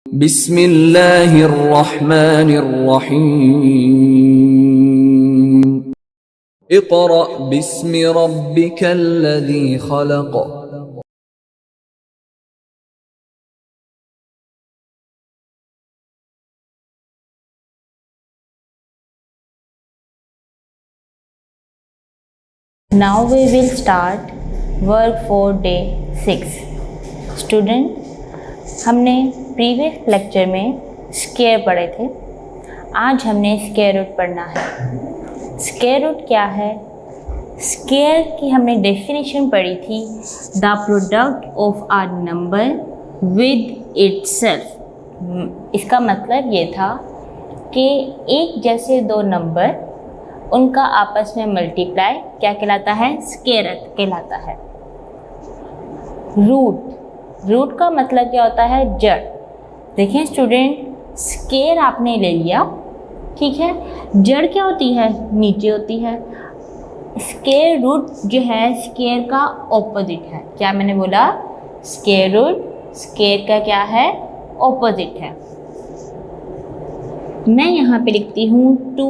बिस्मिल्लाहिर्रहमानिर्रहीम। Iqra बिस्मि रब्बिकल्लज़ी खलक़। Now we will start work for day 6. Student, हमने previous lecture में square पढ़े थे। आज हमने स्क्वायर रूट पढ़ना है। स्क्वायर रूट क्या है? स्क्वायर की हमने डेफिनेशन पढ़ी थी, the product of a number with itself. इसका मतलब ये था कि एक जैसे दो नंबर, उनका आपस में मल्टीप्लाई क्या कहलाता है? स्क्वायर कहलाता है। रूट का मतलब क्या होता है? जड़। देखें स्टूडेंट, स्क्वायर आपने ले लिया, ठीक है, जड़ क्या होती है? नीचे होती है। स्क्वायर रूट जो है स्क्वायर का ऑपोजिट है। क्या मैंने बोला? स्क्वायर रूट स्क्वायर का क्या है? ऑपोजिट है। मैं यहाँ पे लिखती हूँ 2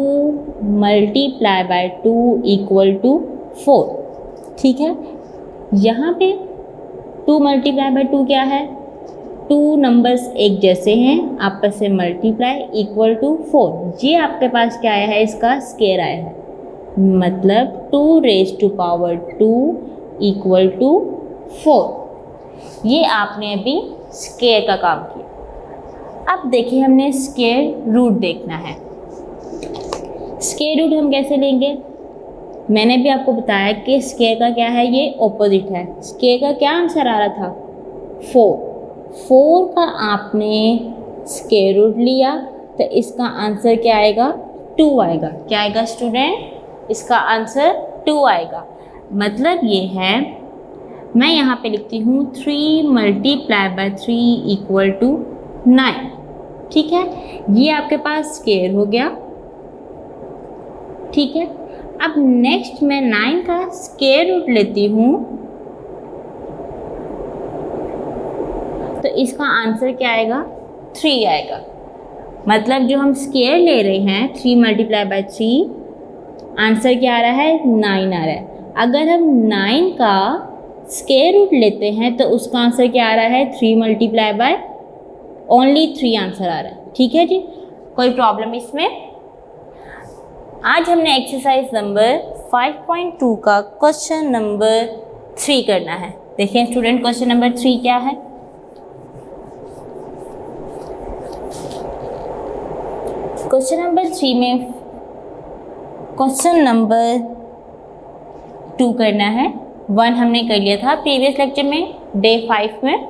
मल्टीप्लाई बाय 2 इक्वल टू 4, ठीक है। यहाँ पे 2 मल्टीप्लाई बाय 2 क्या है? 2 नंबर्स एक जैसे हैं, आपस में मल्टीप्लाई इक्वल टू 4। ये आपके पास क्या आया है? इसका स्क्वायर आया है, मतलब 2 raise to power 2 equal to 4। ये आपने अभी स्क्वायर का काम किया। अब देखिए, हमने स्क्वायर रूट देखना है। स्क्वायर रूट हम कैसे लेंगे? मैंने भी आपको बताया कि स्क्वायर का क्या है? ये ऑपोजिट है। स्क्वायर का क्या आंसर आ रहा था? 4 का आपने स्क्वायर रूट लिया तो इसका आंसर क्या आएगा? 2 आएगा। क्या आएगा स्टूडेंट? इसका आंसर 2 आएगा। मतलब ये है, मैं यहाँ पे लिखती हूँ 3 मल्टीप्लाई बाय 3 इक्वल टू 9, ठीक है। ये आपके पास स्क्वायर हो गया, ठीक है। अब नेक्स्ट मैं 9 का स्क्वायर रूट लेती हूँ तो इसका आंसर क्या आएगा? 3 आएगा। मतलब जो हम स्क्वायर ले रहे हैं 3 मल्टीप्लाई बाय 3, आंसर क्या आ रहा है? 9 आ रहा है। अगर हम 9 का स्क्वायर रूट लेते हैं तो उसका आंसर क्या आ रहा है? 3 मल्टीप्लाई बाय ओनली 3 आंसर आ रहा है, ठीक है जी। कोई प्रॉब्लम इसमें? आज हमने एक्सरसाइज नंबर 5.2 का क्वेश्चन नंबर 3 करना है। देखिए स्टूडेंट, क्वेश्चन नंबर 3 क्या है? क्वेश्चन नंबर 3 में क्वेश्चन नंबर 2 करना है। 1 हमने कर लिया था प्रीवियस लेक्चर में, डे 5 में।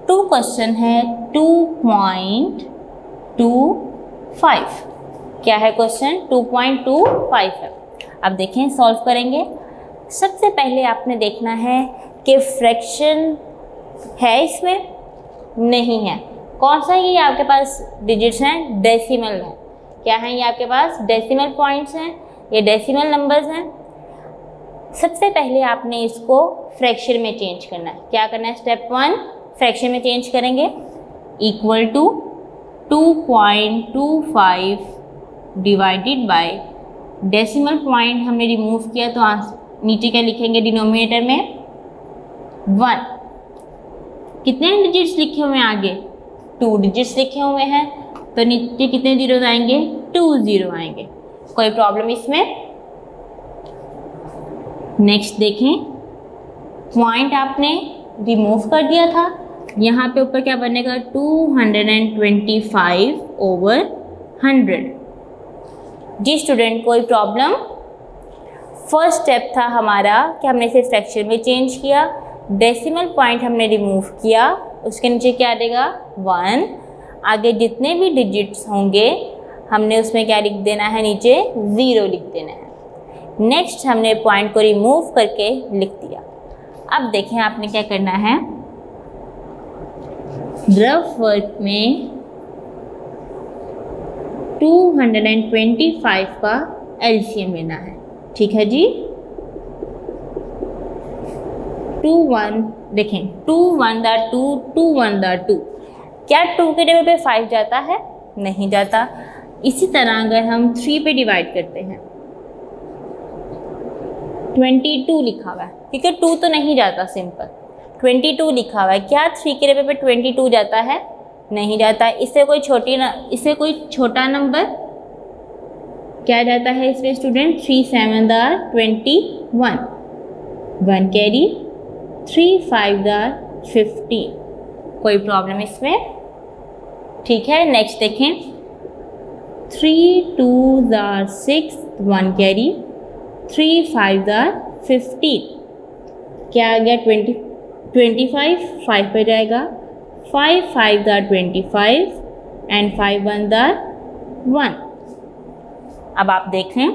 2 क्वेश्चन है 2.25। क्या है क्वेश्चन? 2.25 है। अब देखें, सॉल्व करेंगे। सबसे पहले आपने देखना है कि फ्रैक्शन है इसमें? नहीं है। कौन सा? ये आपके पास डिजिट्स हैं, डेसिमल है। क्या है? ये आपके पास डेसिमल पॉइंट्स हैं, ये डेसिमल नंबर्स हैं। सबसे पहले आपने इसको फ्रैक्शन में चेंज करना है। क्या करना है? स्टेप 1 फ्रैक्शन में चेंज करेंगे। Equal to 2.25 divided by, decimal point हमने रिमूव किया तो नीचे क्या लिखेंगे? डिनोमिनेटर में 1। कितने डिजिट्स लिखे हुए हैं आगे? 2 डिजिट्स लिखे हुए हैं, तो नीचे कितने जीरोज आएंगे? 2 जीरो आएंगे। कोई प्रॉब्लम इसमें? नेक्स्ट देखें, पॉइंट आपने रिमूव कर दिया था, यहाँ पे ऊपर क्या बनेगा? 225 ओवर 100। जी स्टूडेंट, कोई प्रॉब्लम? फर्स्ट स्टेप था हमारा कि हमने इसे फ्रैक्शन में चेंज किया, डेसिमल पॉइंट हमने रिमूव किया, उसके नीचे क्या देगा? 1। आगे जितने भी डिजिट्स होंगे हमने उसमें क्या लिख देना है? नीचे 0 लिख देना है। नेक्स्ट हमने पॉइंट को रिमूव करके लिख दिया। अब देखें आपने क्या करना है, रफ वर्क में 225 का एलसीएम लेना है, ठीक है जी। 2 1 देखें, 2 1 2, 2 1 2, क्या 2 के टेबल पे 5 जाता है? नहीं जाता। इसी तरह अगर हम 3 पे डिवाइड करते हैं, 22 लिखा हुआ है, ठीक है, 2 तो नहीं जाता, सिंपल 22 लिखा हुआ है। क्या 3 के टेबल पे 22 जाता है? नहीं जाता। इससे कोई छोटा नंबर क्या जाता है इसमें स्टूडेंट? 3 7 21, 1 कैरी, 3 5 15। कोई प्रॉब्लम इसमें? ठीक है, नेक्स्ट देखें, 3 2 6, 1 कैरी, 3 5 15। क्या आ गया? 25, 5 पे जाएगा, 5 5 25 एंड 5 1 1। अब आप देखें,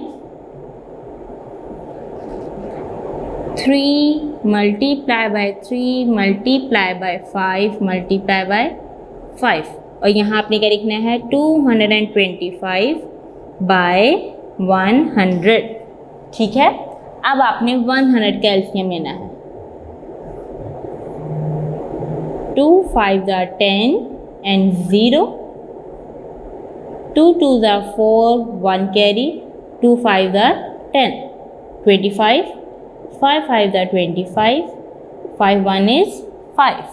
3 multiply by 3 multiply by 5 multiply by 5, और यहाँ आपने क्या लिखना है? 225 बाय 100। ठीक है, अब आपने 100 का एलसीएम लेना है। 2 5 10 एंड 0, 2 2 4, 1 कैरी, 2 5 10, 25, 5 5 25, 5 1 is 5।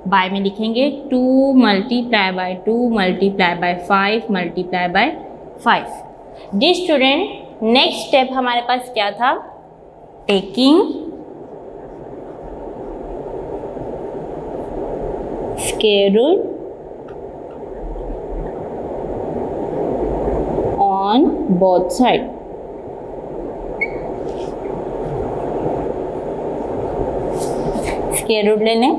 बाय में लिखेंगे 2 multiply by 2 multiply by 5 multiply by 5। जी स्टूडेंट, नेक्स्ट स्टेप हमारे पास क्या था? Taking square root on both side. Square root ले लें,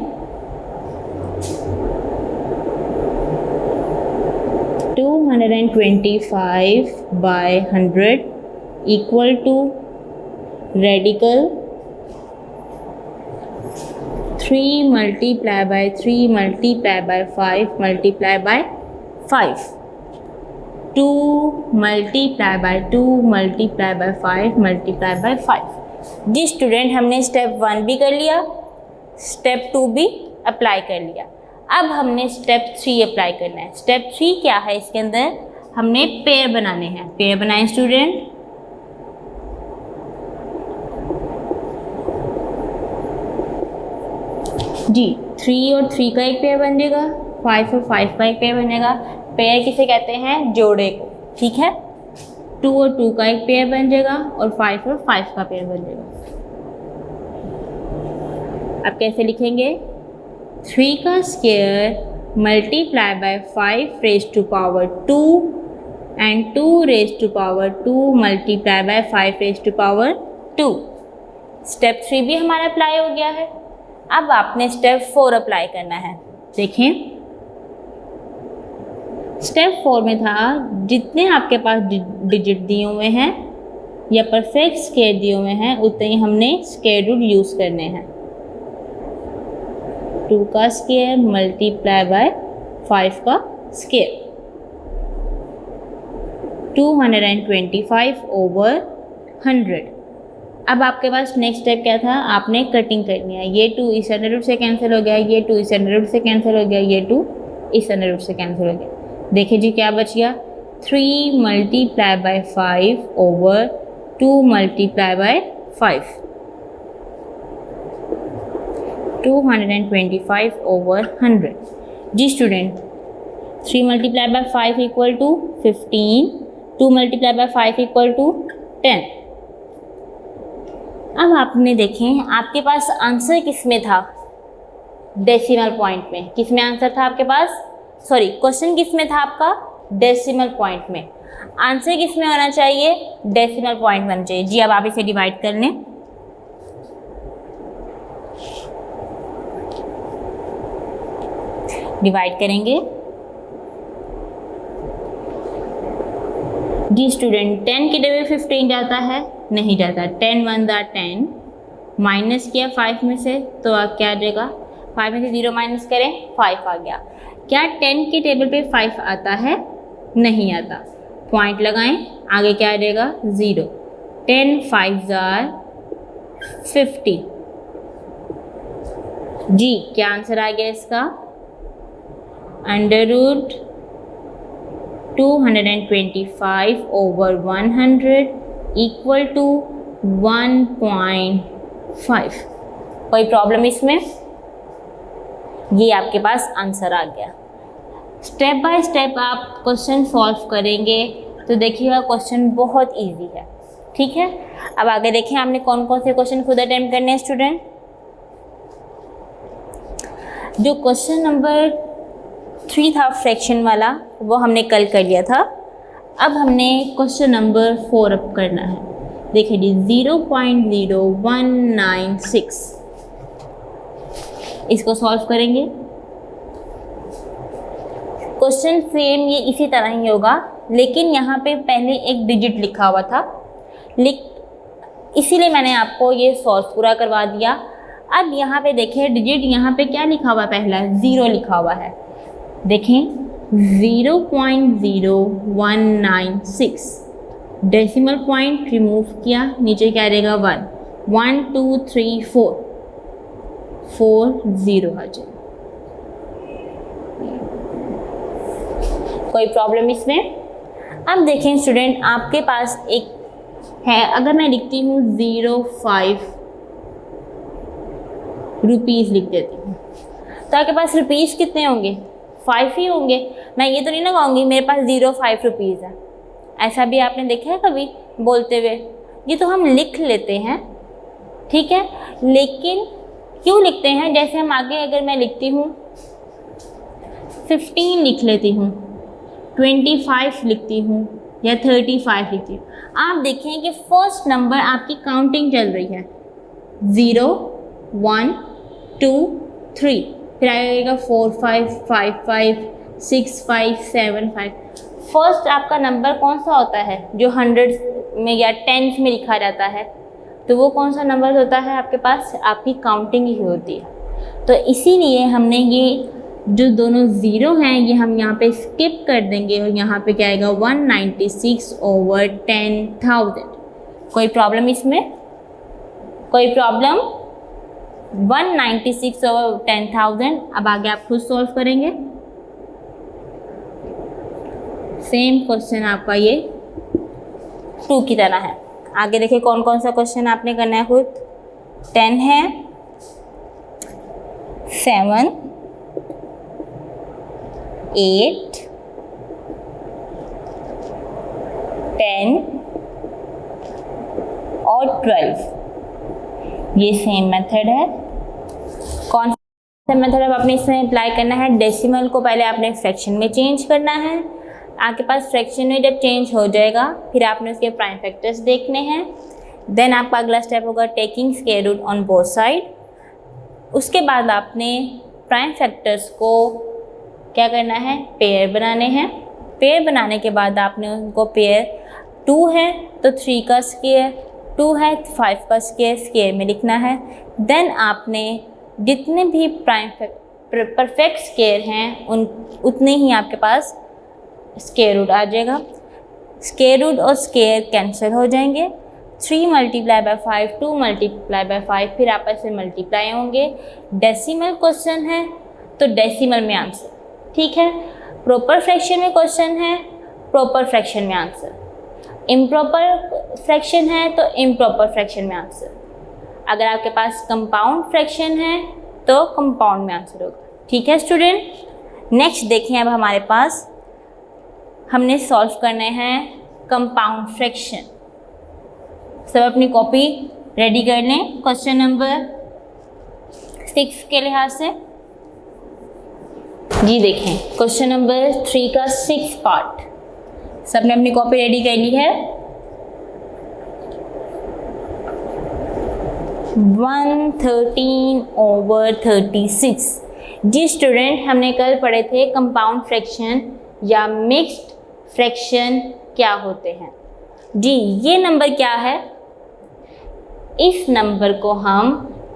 225 by 100 equal to radical 3 multiply by 3 multiply by 5 multiply by 5, 2 multiply by 2 multiply by 5 multiply by 5। जी student, हमने step 1 भी कर लिया, स्टेप 2 भी अप्लाई कर लिया। अब हमने स्टेप 3 अप्लाई करना है। स्टेप 3 क्या है? इसके अंदर हमने पेयर बनाने हैं। पेयर बनाएं स्टूडेंट। जी, 3 और 3 का एक पेयर बन जाएगा, 5 और 5 का एक पेयर बनेगा। पेयर किसे कहते हैं? जोड़े को। ठीक है, 2 और 2 का एक पेयर बन जाएगा और 5 और 5 का पेयर बन जाएगा। अब कैसे लिखेंगे? 3 का square multiply by 5 raise to power 2 and 2 raise to power 2 multiply by 5 raise to power 2। Step 3 भी हमारा अप्लाई हो गया है। अब आपने स्टेप 4 अप्लाई करना है। देखें, स्टेप 4 में था, जितने आपके पास डिजिट दिए हुए हैं या परफेक्ट स्क्वायर दिए हुए हैं उतने ही हमने स्क्वायर रूट यूज़ करने हैं। 2 का स्क्वायर मल्टीप्लाई बाय 5 का स्क्वायर, 225 ओवर 100। अब आपके पास नेक्स्ट स्टेप क्या था? आपने कटिंग करनी है। ये 2 इस अंडर रूट से कैंसिल हो गया, ये 2 इस अंडर रूट से कैंसिल हो गया, ये 2 इस अंडर रूट से कैंसिल हो गया। देखिए जी क्या बच गया? 3 multiply by 5 over 2 multiply by 5, 225 over 100। जी student, 3 multiply by 5 equal to 15, 2 multiply by 5 equal to 10। अब आपने देखें, आपके पास आंसर किस में था? डेसिमल पॉइंट में। किस में आंसर था आपके पास? सॉरी, क्वेश्चन किस में था आपका? डेसिमल पॉइंट में। आंसर किस में होना चाहिए? डेसिमल पॉइंट में होना चाहिए। जी, अब आप इसे डिवाइड कर लें। डिवाइड करेंगे। जी स्टूडेंट, 10 के टेबल 15 जाता है? नहीं जाता। 10 1 10, माइनस किया 5 में से तो क्या आ जाएगा? 5 में से 0 माइनस करें, 5 आ गया। क्या 10 के टेबल पे 5 आता है? नहीं आता। पॉइंट लगाएं, आगे क्या आ जाएगा? 0। 10 5 50। जी, क्या आंसर आ गया इसका? 225 over 100 इक्वल टू 1.5। कोई प्रॉब्लम इसमें? ये आपके पास आंसर आ गया। स्टेप बाय स्टेप आप क्वेश्चन सॉल्व करेंगे तो देखिएगा क्वेश्चन बहुत इजी है। ठीक है, अब आगे देखें आपने कौन कौन से क्वेश्चन खुद अटेम्प्ट करने हैं स्टूडेंट। जो क्वेश्चन नंबर 3 था फ्रैक्शन वाला, वो हमने कल कर लिया था। अब हमने क्वेश्चन नंबर 4 अब करना है। देखिए जी 0.0196 इसको सॉल्व करेंगे। क्वेश्चन सेम ये इसी तरह ही होगा, लेकिन यहाँ पे पहले एक डिजिट लिखा हुआ था, इसीलिए मैंने आपको ये सॉल्व पूरा करवा दिया। अब यहाँ पे देखें डिजिट, यहाँ पे क्या लिखा हुआ है? पहला 0 लिखा हुआ है। देखें 0.0196 डेसिमल पॉइंट रिमूव किया, नीचे क्या रहेगा 1 1 2 3 4 0 आ जाए। कोई प्रॉब्लम इसमें? अब देखें स्टूडेंट, आपके पास एक है, अगर मैं लिखती हूँ 05 रुपीज़ लिख देती हूँ, तो आपके पास रुपीज़ कितने होंगे? 5 ही होंगे। मैं ये तो नहीं लगाऊंगी मेरे पास 05 रुपीज़ है, ऐसा भी आपने देखा है कभी बोलते हुए? ये तो हम लिख लेते हैं, ठीक है, लेकिन क्यों लिखते हैं? जैसे हम आगे अगर मैं लिखती हूँ 15 लिख लेती हूँ, 25 लिखती हूँ या 35 लिखती हूँ, आप देखें कि फर्स्ट नंबर आपकी काउंटिंग चल रही है 0 1 2 3, फिर आएगा 4 5 5 5 6 5 7 5। फर्स्ट आपका नंबर कौन सा होता है जो 100 में या 10 में लिखा जाता है? तो वो कौन सा नंबर होता है आपके पास? आपकी काउंटिंग ही होती है। तो इसीलिए हमने ये जो दोनों ज़ीरो हैं ये हम यहाँ पे स्किप कर देंगे और यहाँ पे क्या आएगा 196 over 10,000। कोई प्रॉब्लम इसमें? कोई प्रॉब्लम? 196 over 10,000। अब आगे आप खुद सॉल्व करेंगे। सेम क्वेश्चन आपका ये 2 की तरह है। आगे देखिए कौन कौन सा क्वेश्चन आपने करना है खुद। 10 है, 7 8 10 और 12। ये सेम मेथड है। कौन सा मेथड अब आपने इसमें अप्लाई करना है? डेसिमल को पहले आपने फ्रैक्शन में चेंज करना है। आपके पास फ्रैक्शन में जब चेंज हो जाएगा फिर आपने उसके प्राइम फैक्टर्स देखने हैं। देन आपका अगला स्टेप होगा taking square root on both side. उसके बाद आपने प्राइम फैक्टर्स को क्या करना है? पेयर बनाने हैं। पेयर बनाने के बाद आपने उनको पेयर 2 है तो 3 का स्क्वायर, 2 है 5 का स्क्वायर स्क्वायर में लिखना है। देन आपने जितने भी प्राइम परफेक्ट स्क्वायर हैं उतने ही आपके पास स्क्वायर रूट आ जाएगा। स्क्वायर रूट और स्क्वायर कैंसिल हो जाएंगे। 3 मल्टीप्लाई बाय 5, 2 मल्टीप्लाई बाय 5 फिर आपस में मल्टीप्लाई होंगे। डेसिमल क्वेश्चन है तो डेसिमल में आंसर, ठीक है। प्रॉपर फ्रैक्शन में क्वेश्चन है, प्रॉपर फ्रैक्शन में आंसर। इम्प्रॉपर फ्रैक्शन है तो इम्प्रॉपर फ्रैक्शन में आंसर। अगर आपके पास कंपाउंड फ्रैक्शन है तो कंपाउंड में आंसर होगा, ठीक है स्टूडेंट। नेक्स्ट देखें, अब हमारे पास हमने सॉल्व करने हैं कंपाउंड फ्रैक्शन। सब अपनी कॉपी रेडी कर लें क्वेश्चन नंबर 6 के लिहाज से। जी देखें क्वेश्चन नंबर 3 का 6 पार्ट। सबने अपनी कॉपी रेडी कर ली है। 113 over 36। जी स्टूडेंट, हमने कल पढ़े थे कंपाउंड फ्रैक्शन या मिक्स्ड फ्रैक्शन क्या होते हैं। जी ये नंबर क्या है? इस नंबर को हम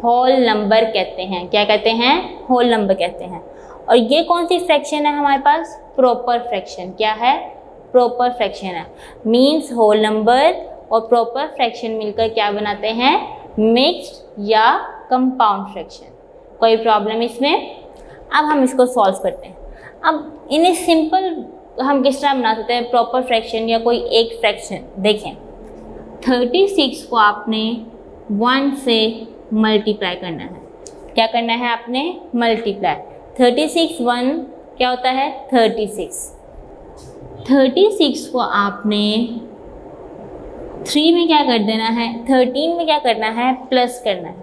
होल नंबर कहते हैं। क्या कहते हैं? होल नंबर कहते हैं। और ये कौन सी फ्रैक्शन है हमारे पास? Proper fraction. क्या है? प्रॉपर फ्रैक्शन है। मीन्स होल नंबर और प्रॉपर फ्रैक्शन मिलकर क्या बनाते हैं? मिक्स्ड या कंपाउंड फ्रैक्शन। कोई प्रॉब्लम इसमें? अब हम इसको सॉल्व करते हैं। अब इन्हें सिंपल हम किस तरह बना सकते हैं, प्रॉपर फ्रैक्शन या कोई एक फ्रैक्शन। देखें 36 को आपने 1 से मल्टीप्लाई करना है। क्या करना है आपने, मल्टीप्लाई। 36 1 क्या होता है 36। 36 को आपने 3 में क्या कर देना है, 13 में क्या करना है, प्लस करना है।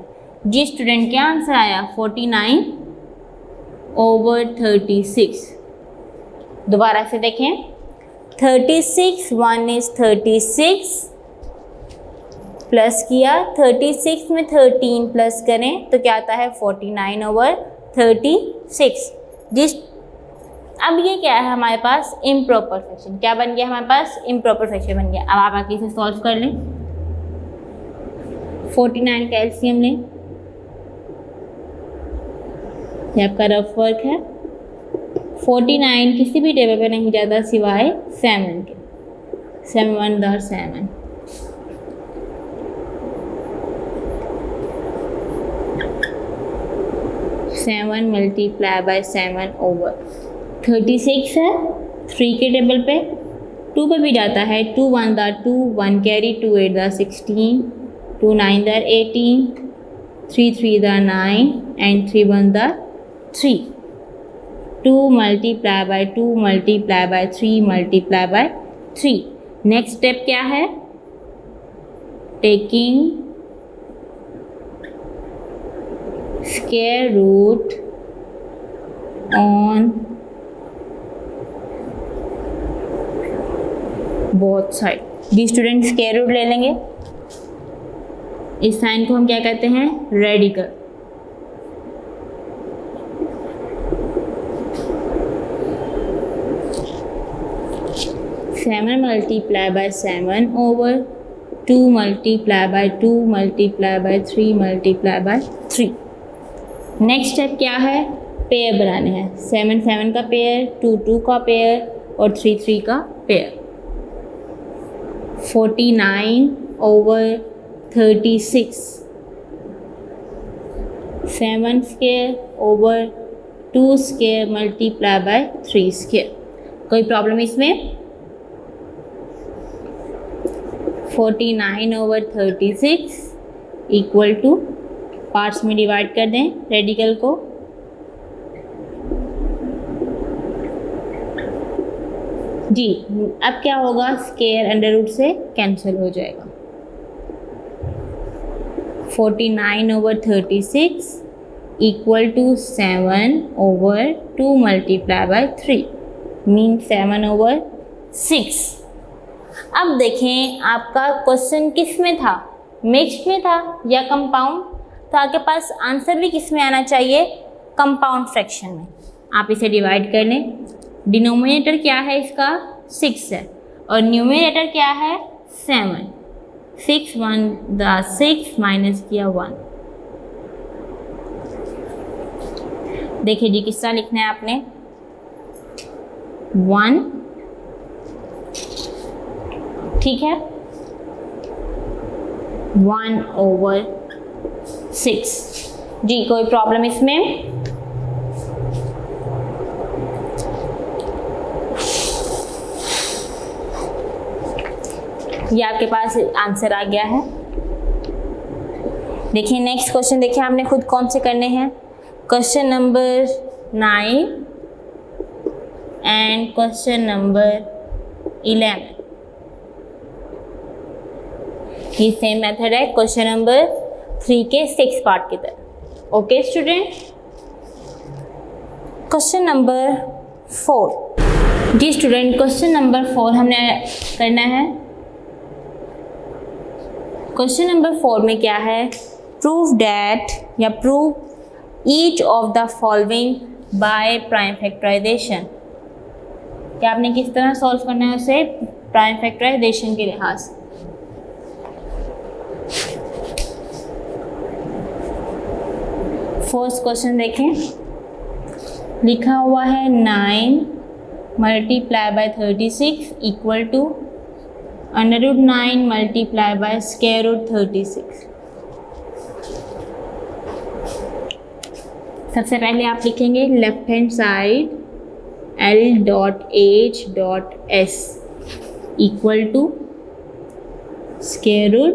जी स्टूडेंट क्या आंसर आया 49/36। दोबारा से देखें 36 1 इज 36 प्लस किया, 36 में 13 प्लस करें तो क्या आता है 49/36। जिस अब ये क्या है हमारे पास, इम्प्रॉपर फ्रैक्शन। क्या बन गया हमारे पास, इम्प्रॉपर फ्रैक्शन बन गया। अब आप आगे इसे सॉल्व कर लें। 49 का एलसीएम लें, ये आपका रफ वर्क है। 49 किसी भी टेबल पे नहीं जाता सिवाय 7 के। 7 1 × 7। सेवन मल्टीप्लाई बाय 7/36 है। 3 के टेबल पे 2 पे भी जाता है। 2 1 × 2, 1 carry, 2 8 × 16, 2 9 × 18, 3 3 × 9 and 3 1 × 3। 2 multiply by 2 multiply by 3 multiply by 3। Next step क्या है, taking square root on both side. डी स्टूडेंट स्क्वायर रूट ले लेंगे। इस साइन को हम क्या कहते हैं, radical. Seven multiply by 7/2 multiply by 2 multiply by 3 multiply by 3। Next step क्या है, पेयर बनाने हैं। 7 7 का पेयर, 2 2 का पेयर और 3 3 का pair. 49/36 7 square over 2 square multiply by 3 square. कोई प्रॉब्लम इसमें? 49/36 इक्वल टू, पार्ट्स में डिवाइड कर दें रेडिकल को। जी अब क्या होगा, स्क्वायर अंडर रूट से कैंसिल हो जाएगा। 49/36 equal to 7/2 multiply by 3 mean 7/6। अब देखें आपका क्वेश्चन किस में था, मिक्स्ड में था या कंपाउंड? तो आपके पास आंसर भी किस में आना चाहिए, कंपाउंड फ्रैक्शन में। आप इसे डिवाइड कर लें। डिनोमिनेटर क्या है इसका, 6 है और न्यूमरेटर क्या है, 7। 6 1 × 6 माइनस किया 1। देखिए जी किस तरह लिखना है आपने, 1 ठीक है 1/6। जी कोई प्रॉब्लम इसमें? ये आपके पास आंसर आ गया है। देखिए नेक्स्ट क्वेश्चन, देखिए आपने खुद कौन से करने हैं। Question number 9 and question number 11। ये सेम मेथड है क्वेश्चन नंबर 3 के 6 पार्ट की तरह। Okay student, question number 4। जी स्टूडेंट क्वेश्चन नंबर 4 हमने करना है। क्वेश्चन नंबर 4 में क्या है, प्रूव डैट या prove each of the following by prime factorization. क्या आपने किस तरह सॉल्व करना है उसे, प्राइम फैक्टराइजेशन के लिहाज से। फर्स्ट क्वेश्चन देखें, लिखा हुआ है 9 multiply by 36 equal to √9 multiply by square root 36। सबसे पहले आप लिखेंगे left hand side L.H.S equal to square root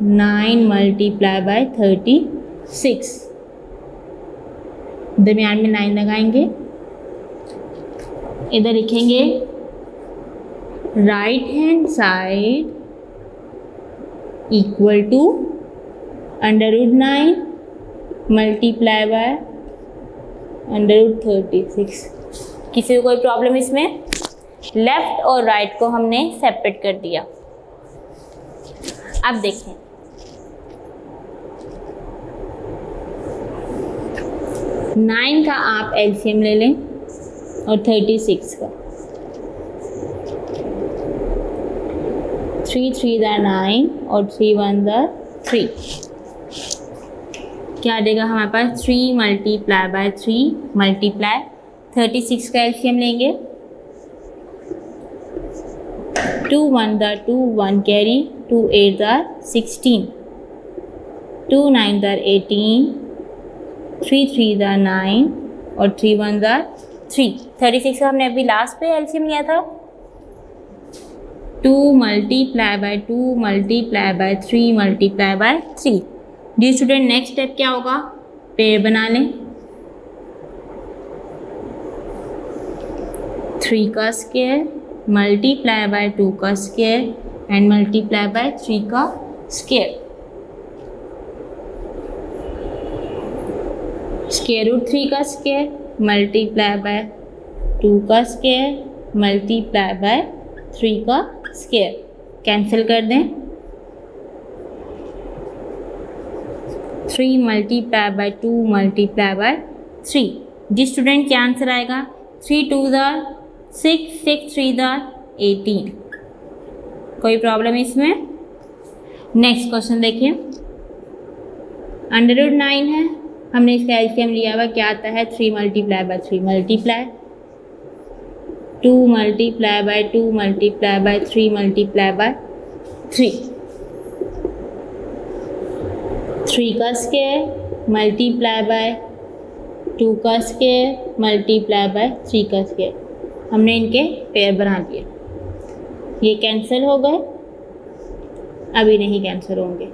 9 multiply by 36। दरमियान में 9 लगाएंगे, इधर लिखेंगे right hand side equal to √9 multiply by √36। किसी को कोई प्रॉब्लम इसमें? लेफ्ट और राइट को हमने सेपरेट कर दिया। अब देखें, नाइन का आप एलसीएम ले लें और 36 का। 3 3 दा 9 और 3 1 दा 3। क्या देगा हमारे पास? 3 मल्टीप्लाई बाय 3 मल्टीप्लाई 36 का एलसीएम लेंगे। 2 1 दा 2 1 कैरी, 2 8 दा 16, 2 9 दा 18, 3 3 दा 9 और 3 1 दा 3। 36 का हमने अभी लास्ट पे एलसीएम लिया था। 2 multiply by 2 multiply by 3 multiply by 3। जी स्टूडेंट, नेक्स्ट स्टेप क्या होगा? पेयर बना लें। 3 का स्क्वायर मल्टीप्लाई बाय 2 का स्क्वायर एंड मल्टीप्लाई बाय 3 का स्क्वायर। स्क्वायर रूट 3 का स्क्वायर मल्टीप्लाई बाय 2 का स्क्वायर मल्टीप्लाई बाय 3 का स्क्वायर। कैंसिल कर दें। 3 मल्टीप्लाई बाय 2 मल्टीप्लाई बाय 3। जी स्टूडेंट, क्या आंसर आएगा? 3 2 दा 6, 6 3 दा 18। कोई प्रॉब्लम इसमें? नेक्स्ट क्वेश्चन देखिए। √9 है, हमने इसका एलसीएम लिया हुआ। क्या आता है? 3 multiply by 3 multiply 2 multiply by 2 multiply by 3 multiply by 3। 3 का स्क्वायर मल्टीप्लाई बाय 2 का स्क्वायर मल्टीप्लाई बाय 3 का स्क्वायर। हमने इनके पेयर बना दिए। ये कैंसिल हो गए? अभी नहीं कैंसिल होंगे।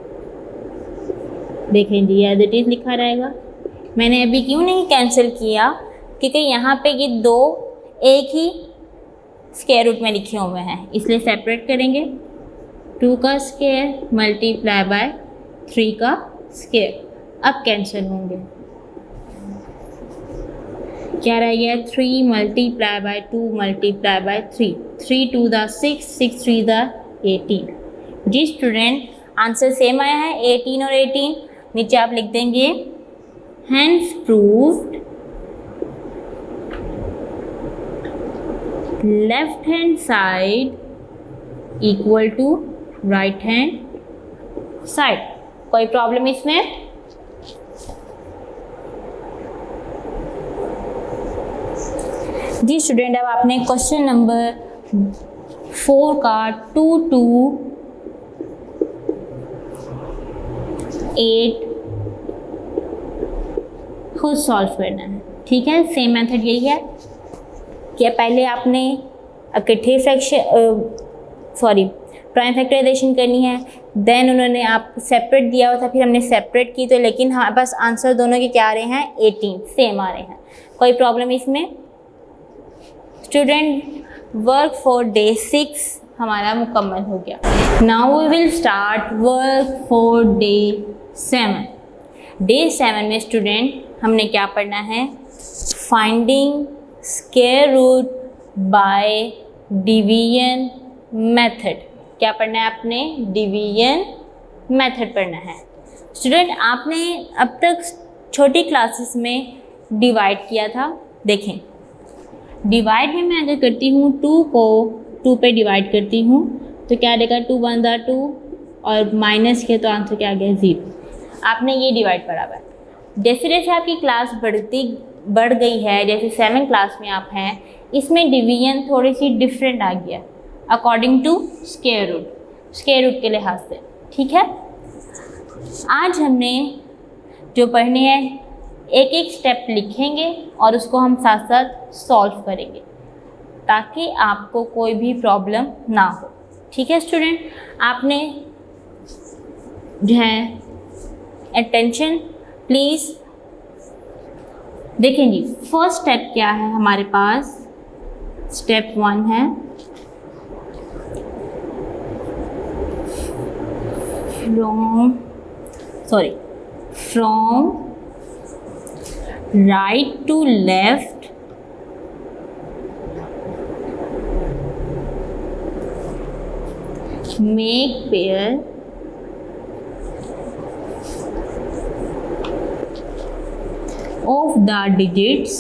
देखें जी, एज इट इज़ लिखा रहेगा। मैंने अभी क्यों नहीं कैंसिल किया? क्योंकि यहाँ पे ये दो एक ही स्क्वायर रूट में लिखे हुए हैं, इसलिए सेपरेट करेंगे। 2 का स्क्वायर मल्टीप्लाई बाय 3 का स्क्वायर। अब कैंसिल होंगे। क्या रह गया? 3 मल्टीप्लाई बाय 2 मल्टीप्लाई बाय 3। 3 2 दा 6, 6 3 दा 18। जी स्टूडेंट, आंसर सेम आया है 18 और 18। नीचे आप लिख देंगे hence proved left hand side equal to right hand side। कोई प्रॉब्लम इसमें? जी स्टूडेंट, अब आपने क्वेश्चन नंबर 4 का 2 to 8 खुद सॉल्व करना है। ठीक है, सेम मेथड यही है कि पहले आपने इकट्ठे प्राइम फैक्टराइजेशन करनी है, देन उन्होंने आप सेपरेट दिया हुआ था, फिर हमने सेपरेट की। तो लेकिन हमारे पास आंसर दोनों के क्या आ रहे हैं? 18 सेम आ रहे हैं। कोई प्रॉब्लम इसमें? स्टूडेंट, वर्क फॉर डे 6 हमारा मुकम्मल हो गया। Now we will start work for day 7। Day 7 में स्टूडेंट हमने क्या पढ़ना है? Finding square root by division method. क्या पढ़ना है आपने? डिवीजन मेथड पढ़ना है। स्टूडेंट, आपने अब तक छोटी क्लासेस में डिवाइड किया था। देखें, डिवाइड में मैं अगर करती हूँ 2 को 2 पे डिवाइड करती हूँ तो क्या देगा? 2 1 दा 2 और माइनस के तो आंसर क्या आ गया? 0। आपने ये डिवाइड पढ़ा हुआ है। जैसे जैसे आपकी क्लास बढ़ गई है, जैसे 7 क्लास में आप हैं, इसमें डिवीजन थोड़ी सी डिफरेंट आ गया अकॉर्डिंग टू स्क्वायर रूट के लिहाज से। ठीक है, आज हमने जो पढ़ने हैं एक एक स्टेप लिखेंगे और उसको हम साथ साथ सॉल्व करेंगे। ताकि आपको कोई भी प्रॉब्लम ना हो। ठीक है स्टूडेंट, आपने जो है अटेंशन प्लीज़। देखें जी, फर्स्ट स्टेप क्या है हमारे पास। स्टेप 1 है from right to left make pair of the digits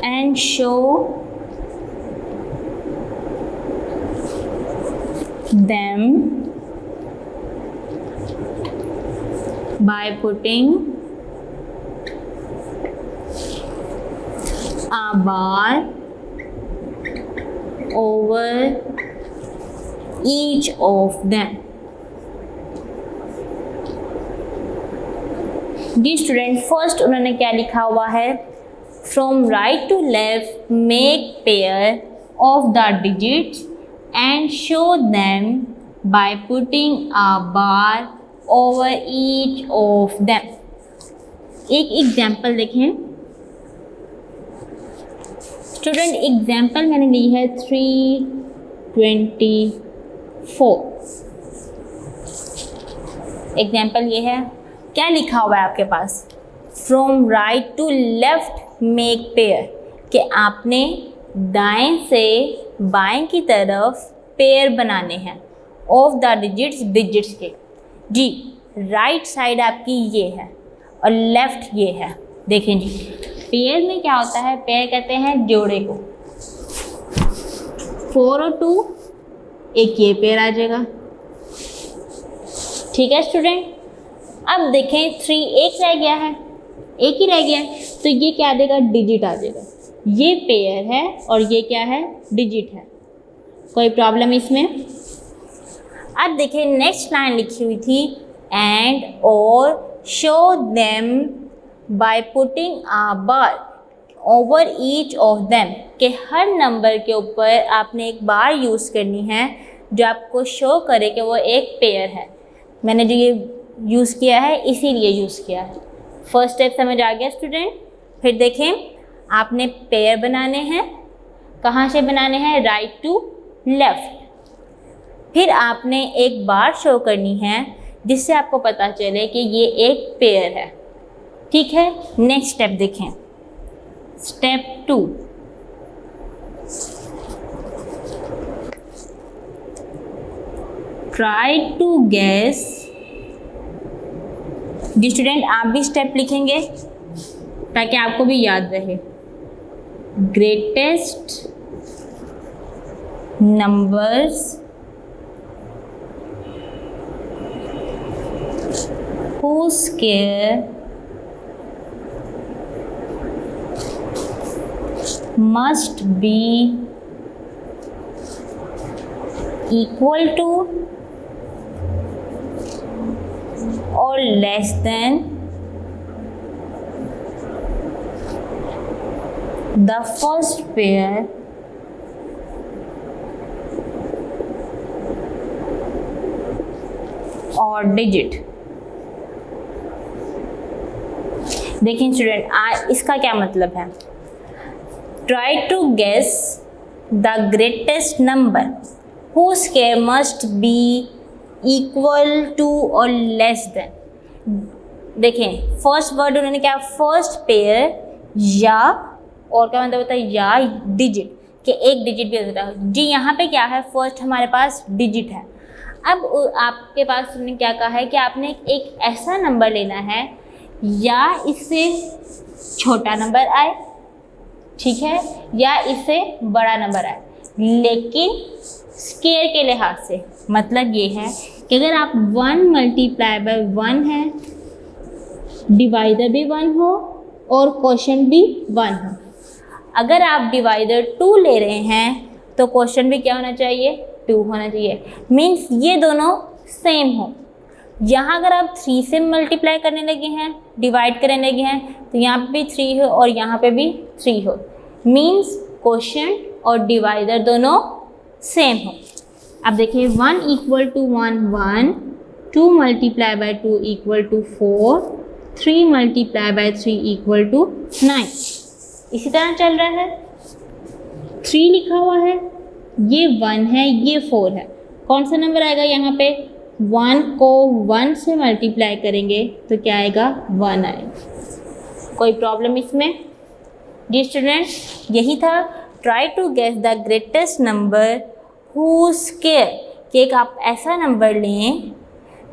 and show them by putting a bar over each of them। जी स्टूडेंट, फर्स्ट उन्होंने क्या लिखा हुआ है, from right to left make pair of the digits and show them by putting a bar over each of them. एक example देखें student, example मैंने ली है 324। एग्जाम्पल ये है, क्या लिखा हुआ है आपके पास, from right to left make pair, कि आपने दाएं से बाएं की तरफ पेयर बनाने हैं ऑफ द डिजिट्स के। जी, राइट साइड आपकी ये है और लेफ्ट ये है। देखें जी, पेयर में क्या होता है, पेयर कहते हैं जोड़े को। 4 और 2, एक ये पेयर आ जाएगा। ठीक है स्टूडेंट, अब देखें 3 एक रह गया है, एक ही रह गया है, तो ये क्या आ जाएगा, डिजिट आ जाएगा। ये पेयर है और ये क्या है, डिजिट है। कोई प्रॉब्लम इसमें। अब देखें नेक्स्ट लाइन लिखी हुई थी, एंड और show them by putting a bar over each of them, कि हर नंबर के ऊपर आपने एक बार यूज़ करनी है जो आपको शो करे कि वो एक पेयर है। मैंने जो ये यूज़ किया है इसीलिए यूज़ किया है। फर्स्ट स्टेप समझ आ गया स्टूडेंट। फिर देखें, आपने पेयर बनाने हैं, कहाँ से बनाने हैं, राइट टू लेफ्ट। फिर आपने एक बार शो करनी है जिससे आपको पता चले कि ये एक पेयर है। ठीक है, नेक्स्ट स्टेप देखें, स्टेप 2। Try to guess. जी स्टूडेंट, आप भी स्टेप लिखेंगे ताकि आपको भी याद रहे। Greatest numbers whose square must be equal to or less than the first pair or digit। देखिए स्टूडेंट, इसका क्या मतलब है, try to guess the greatest number whose square must be equal to और less than। देखें first word उन्होंने क्या, first pair या, और क्या मतलब होता है, या डिजिट, कि एक डिजिट भी होता है। जी यहाँ पे क्या है, फर्स्ट हमारे पास डिजिट है। अब आपके पास उन्होंने क्या कहा है कि आपने एक ऐसा नंबर लेना है या इससे छोटा नंबर आए, ठीक है, या इससे बड़ा नंबर आए, लेकिन स्केयर के लिहाज से। मतलब ये है कि अगर आप 1 मल्टीप्लाई बाय 1 है, डिवाइडर भी 1 हो और क्वोशंट भी 1 हो। अगर आप डिवाइडर 2 ले रहे हैं तो क्वोशंट भी क्या होना चाहिए, 2 होना चाहिए। मीन्स ये दोनों सेम हो। यहाँ अगर आप 3 से मल्टीप्लाई करने लगे हैं डिवाइड करने लगे हैं, तो यहाँ पे भी 3 हो और यहाँ पे भी 3 हो, मीन्स क्वोशिएंट और डिवाइडर दोनों सेम हो। अब देखिए 1 equal to 1 1, 2 multiply by 2 equal to 4, 3 multiply by 3 equal to 9। इसी तरह चल रहा है, 3 लिखा हुआ है, ये 1 है, ये 4 है, कौन सा नंबर आएगा यहाँ पे? 1 को 1 से मल्टीप्लाई करेंगे तो क्या आएगा? 1 आएगा। कोई प्रॉब्लम इसमें? जी स्टूडेंट, यही था try to guess the greatest number who square, कि एक आप ऐसा नंबर लें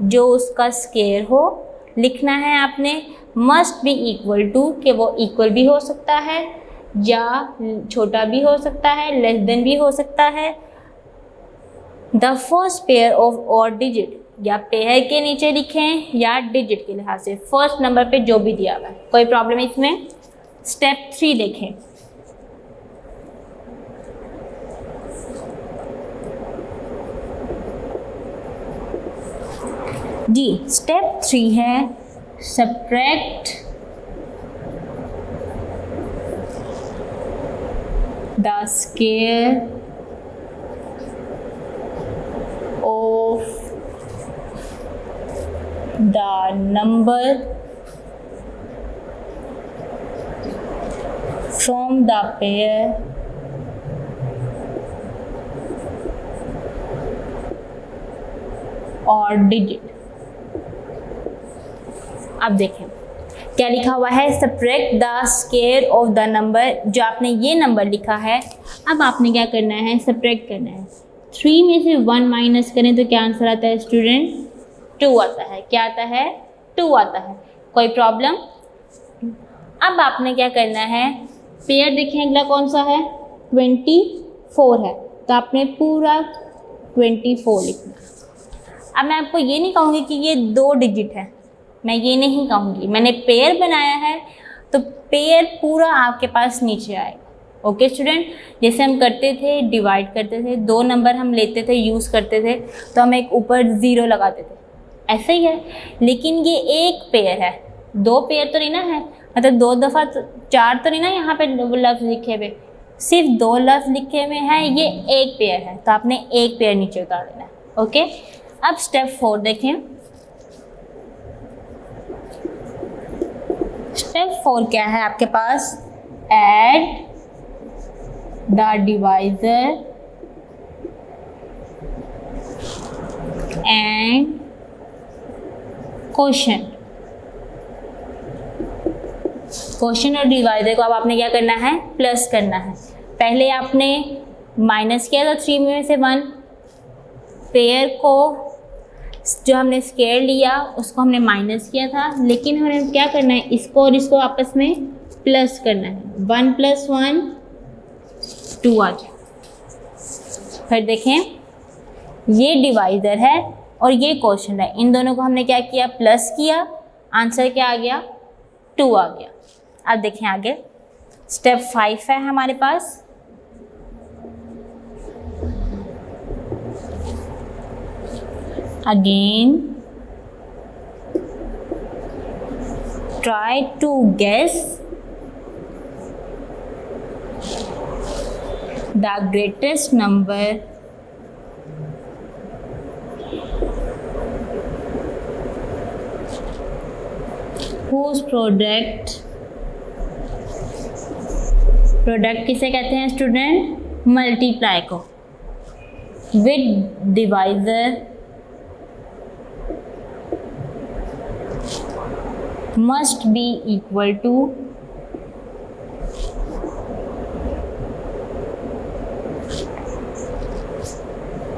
जो उसका स्क्वायर हो, लिखना है आपने मस्ट बी इक्वल टू, कि वो इक्वल भी हो सकता है या छोटा भी हो सकता है, लेस देन भी हो सकता है, द फर्स्ट पेयर ऑफ और डिजिट, या पेयर के नीचे लिखें या डिजिट के लिहाज से फर्स्ट नंबर पे जो भी दिया हुआ है। कोई प्रॉब्लम इसमें? स्टेप 3 देखें। जी स्टेप 3 है subtract the square of the number from the pair और डिजिट। अब देखें क्या लिखा हुआ है, subtract the square of the number, जो आपने ये नंबर लिखा है, अब आपने क्या करना है? सब्ट्रैक्ट करना है। 3 में से 1 माइनस करें तो क्या आंसर आता है स्टूडेंट? 2 आता है। क्या आता है? 2 आता है। कोई प्रॉब्लम? अब आपने क्या करना है, पेयर देखें अगला कौन सा है? 24 है, तो आपने पूरा 24 लिखना। अब मैं आपको ये नहीं कहूँगी कि ये 2 डिजिट है, मैं ये नहीं कहूँगी, मैंने पेयर बनाया है तो पेयर पूरा आपके पास नीचे आएगा। ओके स्टूडेंट, जैसे हम करते थे, डिवाइड करते थे, 2 नंबर हम लेते थे, यूज़ करते थे, तो हम एक ऊपर 0 लगाते थे, ऐसे ही है। लेकिन ये एक पेयर है, 2 पेयर तो नहीं ना है, मतलब 2 दफ़ा 4 तो नहीं ना यहाँ पे लफ्ज़ लिखे हुए, सिर्फ 2 लफ्ज़ लिखे हुए हैं, ये एक पेयर है, तो आपने एक पेयर नीचे उतार देना है। ओके, अब स्टेप 4 देखें। स्टेप 4 क्या है आपके पास? Add the divisor and quotient. Quotient और डिवाइजर को अब आपने क्या करना है? प्लस करना है। पहले आपने माइनस किया था 3 में से 1, पेयर को जो हमने स्क्वायर लिया उसको हमने माइनस किया था, लेकिन हमें क्या करना है? इसको और इसको आपस में प्लस करना है। 1 + 1 2 आ जाए। फिर देखें ये डिवाइजर है और ये क्वोशिएंट है, इन दोनों को हमने क्या किया? प्लस किया, आंसर क्या आ गया? 2 आ गया। अब देखें आगे स्टेप 5 है हमारे पास। Again, try to guess the greatest number whose product किसे कहते हैं स्टूडेंट? मल्टीप्लाई को with divisor must be equal to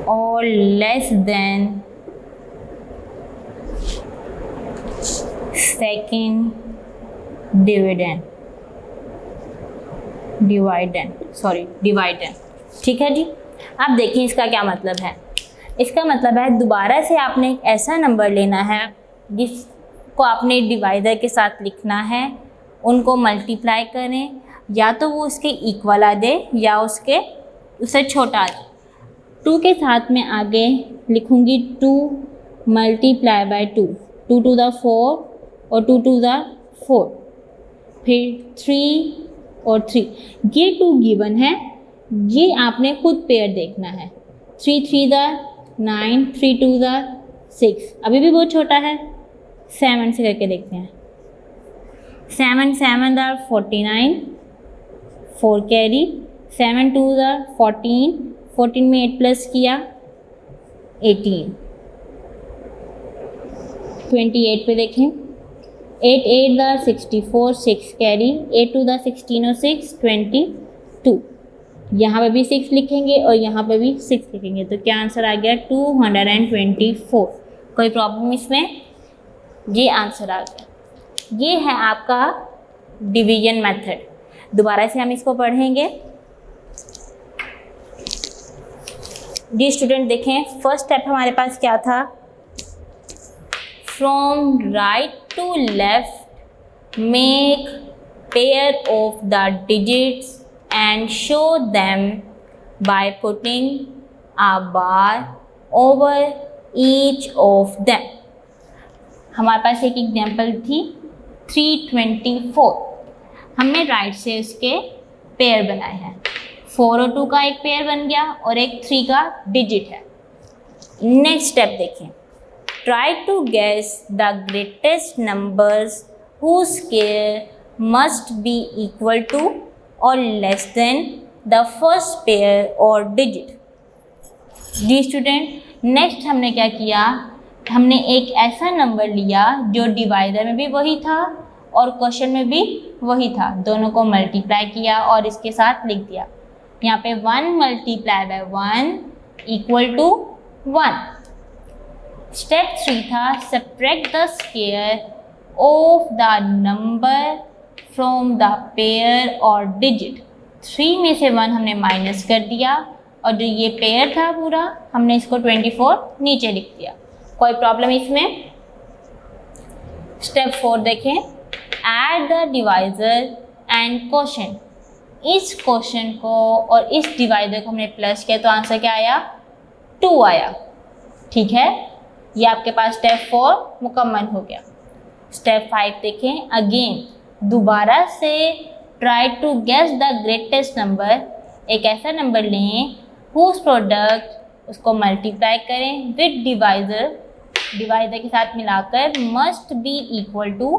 or less than second dividend. ठीक है जी। अब देखिए इसका क्या मतलब है। इसका मतलब है दोबारा से आपने एक ऐसा नंबर लेना है जिसको आपने डिवाइडर के साथ लिखना है, उनको मल्टीप्लाई करें, या तो वो उसके इक्वल आ दे या उससे छोटा आ दे। 2 के साथ में आगे लिखूंगी 2 × 2, 2 to the 4 और 2 to the 4, फिर 3 और 3, ये 2 गिवन है, ये आपने खुद पेयर देखना है। 3 3 9, 3 2 6, अभी भी बहुत छोटा है। 7 से करके देखते हैं। 7 7 49, 4 कैरी, 7 2 14, 14 में 8 प्लस किया 18, 28 पे देखें। 8 8 64, 6 कैरी, 8 2 16 और 6 22, यहाँ पे भी 6 लिखेंगे और यहाँ पे भी 6 लिखेंगे, तो क्या आंसर आ गया 224। कोई प्रॉब्लम इसमें? ये आंसर आ गया। ये है आपका डिवीजन मेथड। दोबारा से हम इसको पढ़ेंगे। जी स्टूडेंट देखें, फर्स्ट स्टेप हमारे पास क्या था? From right to left make pair of the digits and show them by putting a bar over each of them। हमारे पास एक एग्जाम्पल थी 324। हमने राइट से उसके पेयर बनाए हैं। 4 और 2 का एक पेयर बन गया और एक 3 का डिजिट है। नेक्स्ट स्टेप देखें, try to guess the greatest numbers whose square must be equal to और less than the first pair और डिजिट। जी स्टूडेंट, नेक्स्ट हमने क्या किया? हमने एक ऐसा नंबर लिया जो डिवाइडर में भी वही था और क्वेश्चन में भी वही था, दोनों को मल्टीप्लाई किया और इसके साथ लिख दिया। यहाँ पे 1 multiply by 1 equal to 1। Step 3 था subtract the square of the number from the pair और डिजिट। 3 में से 1 हमने माइनस कर दिया और जो ये पेयर था पूरा हमने इसको 24 नीचे लिख दिया। कोई प्रॉब्लम इसमें? स्टेप 4 देखें, add the divisor and quotient. इस क्वोशंट को और इस डिवाइजर को हमने प्लस किया तो आंसर क्या आया? 2 आया। ठीक है, ये आपके पास स्टेप 4 मुकम्मल हो गया। स्टेप 5 देखें, अगेन दोबारा से try to guess the greatest number. एक ऐसा नंबर लें हुज प्रोडक्ट, उसको मल्टीप्लाई करें विद डिवाइजर, डिवाइजर के साथ मिलाकर मस्ट बी इक्वल टू,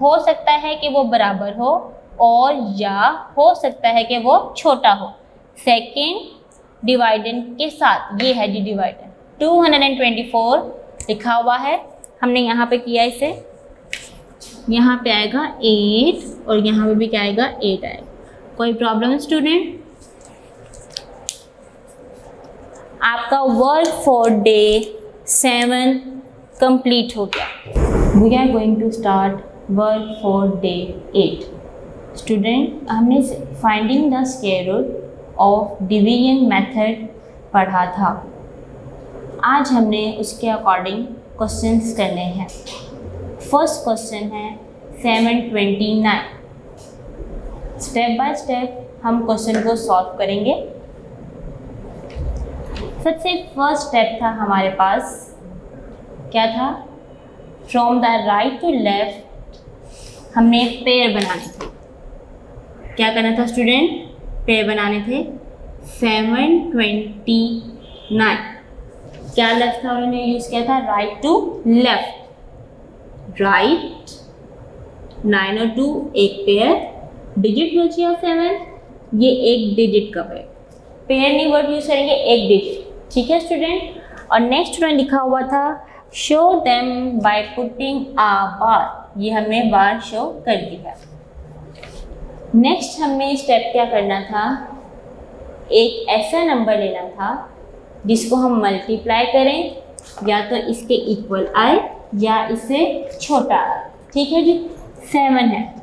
हो सकता है कि वो बराबर हो और या हो सकता है कि वो छोटा हो सेकेंड डिवाइडेंड के साथ। ये है जी डिवाइडेंड। 224 लिखा हुआ है, हमने यहाँ पे किया इसे। यहाँ पे आएगा 8 और यहाँ पे भी क्या आएगा? 8 आएगा। कोई प्रॉब्लम स्टूडेंट? आपका वर्क फॉर डे 7 कंप्लीट हो गया। We are going to start work for day 8। Student, हमने finding the square root of division method पढ़ा था। आज हमने उसके अकॉर्डिंग क्वेश्चंस करने हैं। फर्स्ट क्वेश्चन है 729। स्टेप बाय स्टेप हम क्वेश्चन को सॉल्व करेंगे। सबसे फर्स्ट स्टेप था हमारे पास, क्या था? From the right to left हमने पेयर बनाने थे। क्या करना था स्टूडेंट? पेयर बनाने थे। 729 क्या लेफ्ट था उन्होंने यूज़ किया था? Right to left. राइट 9 और 2 एक पेयर, डिजिट यूज किया 7, ये एक डिजिट का पेयर नहीं वर्ड यूज करेंगे, एक डिजिट। ठीक है स्टूडेंट। और नेक्स्ट उन्होंने लिखा हुआ था शो देम बाय पुटिंग आ बार, ये हमने बार शो कर दिया। नेक्स्ट हमें स्टेप क्या करना था? एक ऐसा नंबर लेना था जिसको हम मल्टीप्लाई करें, या तो इसके इक्वल आए या इससे छोटा। ठीक है जी। 7 है,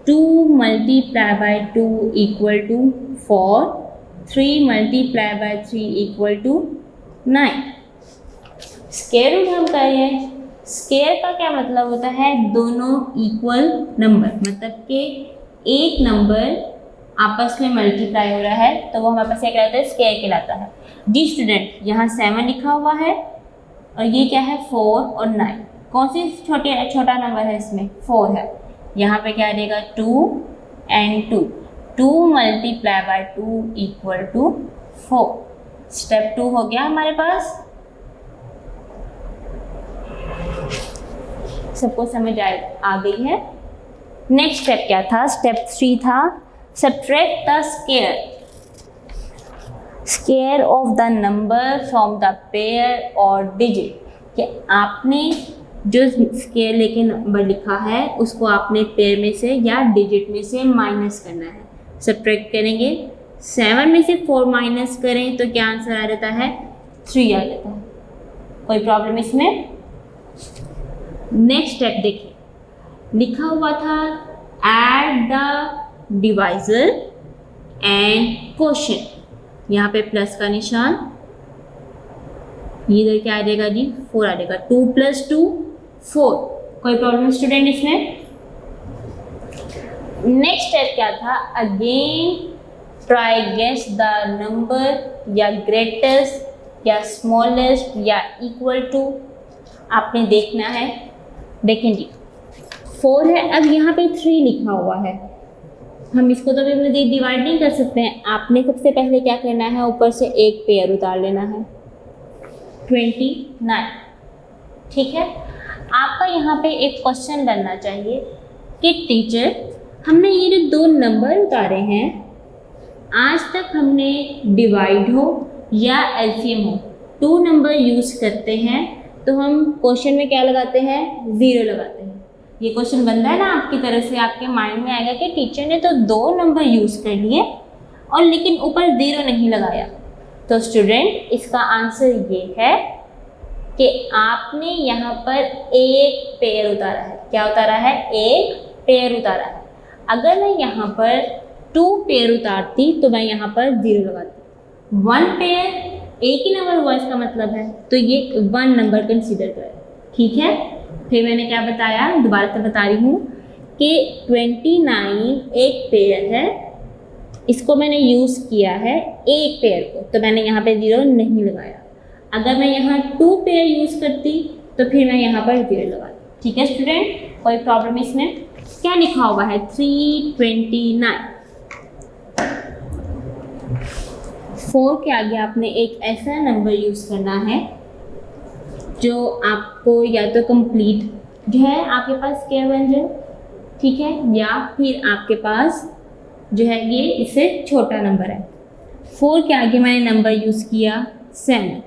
2 multiply by 2 equal to 4, 3 multiply by 3 equal to 9। Square root हम करें, स्क्वायर का क्या मतलब होता है? दोनों इक्वल नंबर, मतलब कि एक नंबर आपस में मल्टीप्लाई हो रहा है तो वो हमारे पास क्या कहलाता है? स्क्वायर कहलाता है। जी स्टूडेंट, यहाँ 7 लिखा हुआ है और ये क्या है? 4 और 9। कौन सी छोटा नंबर है इसमें? 4 है। यहाँ पे क्या आ जाएगा 2 and 2, 2 multiply by 2 equal to 4। Step 2 हो गया हमारे पास। सबको समझ आ गई है। नेक्स्ट स्टेप क्या था? स्टेप 3 था subtract the square of the number from the pair और डिजिट। कि आपने जो स्क्वायर लेके नंबर लिखा है उसको आपने पेयर में से या डिजिट में से माइनस करना है। सब्ट्रैक्ट करेंगे, 7 में से 4 माइनस करें तो क्या आंसर आ जाता है? 3 आ जाता है। कोई प्रॉब्लम इसमें? नेक्स्ट स्टेप देखिए, लिखा हुआ था add the divisor and quotient. यहाँ पे प्लस का निशान, ये इधर क्या आ जाएगा जी? 4 आ जाएगा। 2 + 2 4। कोई प्रॉब्लम स्टूडेंट इसमें? नेक्स्ट स्टेप क्या था? Again try guess the number, या ग्रेटेस्ट या स्मॉलेस्ट या इक्वल टू आपने देखना है। देखें जी 4 है, अब यहाँ पे 3 लिखा हुआ है, हम इसको तो अभी डिवाइड नहीं कर सकते हैं। आपने सबसे पहले क्या करना है? ऊपर से एक पेयर उतार लेना है, 29। ठीक है। आपका यहाँ पे एक क्वेश्चन बनना चाहिए कि टीचर हमने ये जो 2 नंबर उतारे हैं, आज तक हमने डिवाइड हो या एलसीएम हो 2 नंबर यूज़ करते हैं तो हम क्वेश्चन में क्या लगाते हैं? 0 लगाते हैं। ये क्वेश्चन बनता है ना आपकी तरफ से, आपके माइंड में आएगा कि टीचर ने तो 2 नंबर यूज़ कर लिए और लेकिन ऊपर 0 नहीं लगाया। तो स्टूडेंट इसका आंसर ये है कि आपने यहाँ पर एक पेयर उतारा है। क्या उतारा है? एक पेयर उतारा है। अगर मैं यहाँ पर 2 पेयर उतारती तो मैं यहाँ पर 0 लगाती। 1 पेयर एक ही नंबर हुआ इसका मतलब है, तो ये 1 नंबर कंसीडर करें। ठीक है। फिर मैंने क्या बताया, दोबारा से बता रही हूँ कि 29 एक पेयर है, इसको मैंने यूज़ किया है एक पेयर को, तो मैंने यहाँ पे 0 नहीं लगाया। अगर मैं यहाँ 2 पेयर यूज़ करती तो फिर मैं यहाँ पर 0 लगाती। ठीक है स्टूडेंट, कोई प्रॉब्लम इसमें? क्या लिखा हुआ है? 329। 4 के आगे आपने एक ऐसा नंबर यूज़ करना है जो आपको या तो कंप्लीट जो है आपके पास स्क्वायर बन जाए, ठीक है, या फिर आपके पास जो है ये इससे छोटा नंबर है। 4 के आगे मैंने नंबर यूज़ किया 7,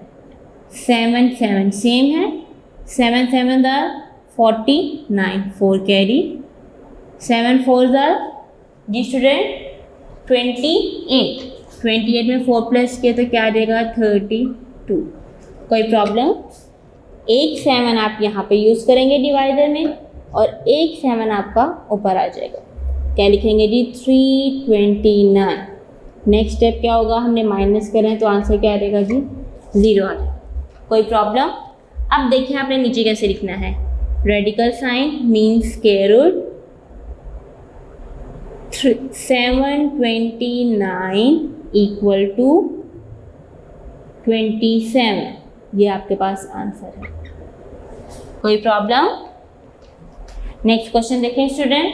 7 7 सेम है, 7 7 49, 4 कैरी, 7 4 जी स्टूडेंट 28, 28 में 4 प्लस किया तो क्या आ जाएगा? 32। कोई प्रॉब्लम? एक 7 आप यहाँ पे यूज़ करेंगे डिवाइडर में और एक 7 आपका ऊपर आ जाएगा। क्या लिखेंगे जी? 329। नेक्स्ट स्टेप क्या होगा? हमने माइनस करें तो आंसर क्या आ जाएगा जी? 0 आ जाएगा। कोई प्रॉब्लम? अब देखिए आपने नीचे कैसे लिखना है। Radical sign means square root 729 equal to 27। ये आपके पास आंसर है। कोई प्रॉब्लम? नेक्स्ट क्वेश्चन देखें स्टूडेंट।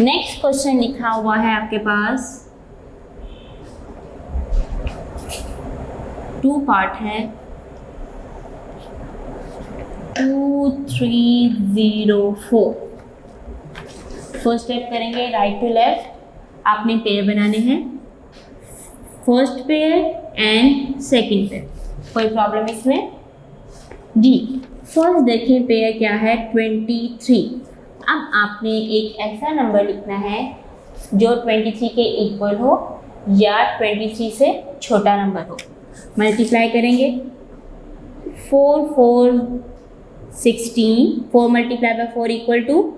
नेक्स्ट क्वेश्चन लिखा हुआ है आपके पास, 2 पार्ट है, 2 3 0 4। फर्स्ट स्टेप करेंगे राइट टू लेफ्ट। आपने पेयर बनाने हैं, first pair and second pair. कोई प्रॉब्लम इसमें? जी फर्स्ट देखिए पेयर क्या है? 23। अब आपने एक ऐसा नंबर लिखना है जो 23 के इक्वल हो या 23 से छोटा नंबर हो। मल्टीप्लाई करेंगे, 4 4 16, 4 multiply by 4 equal to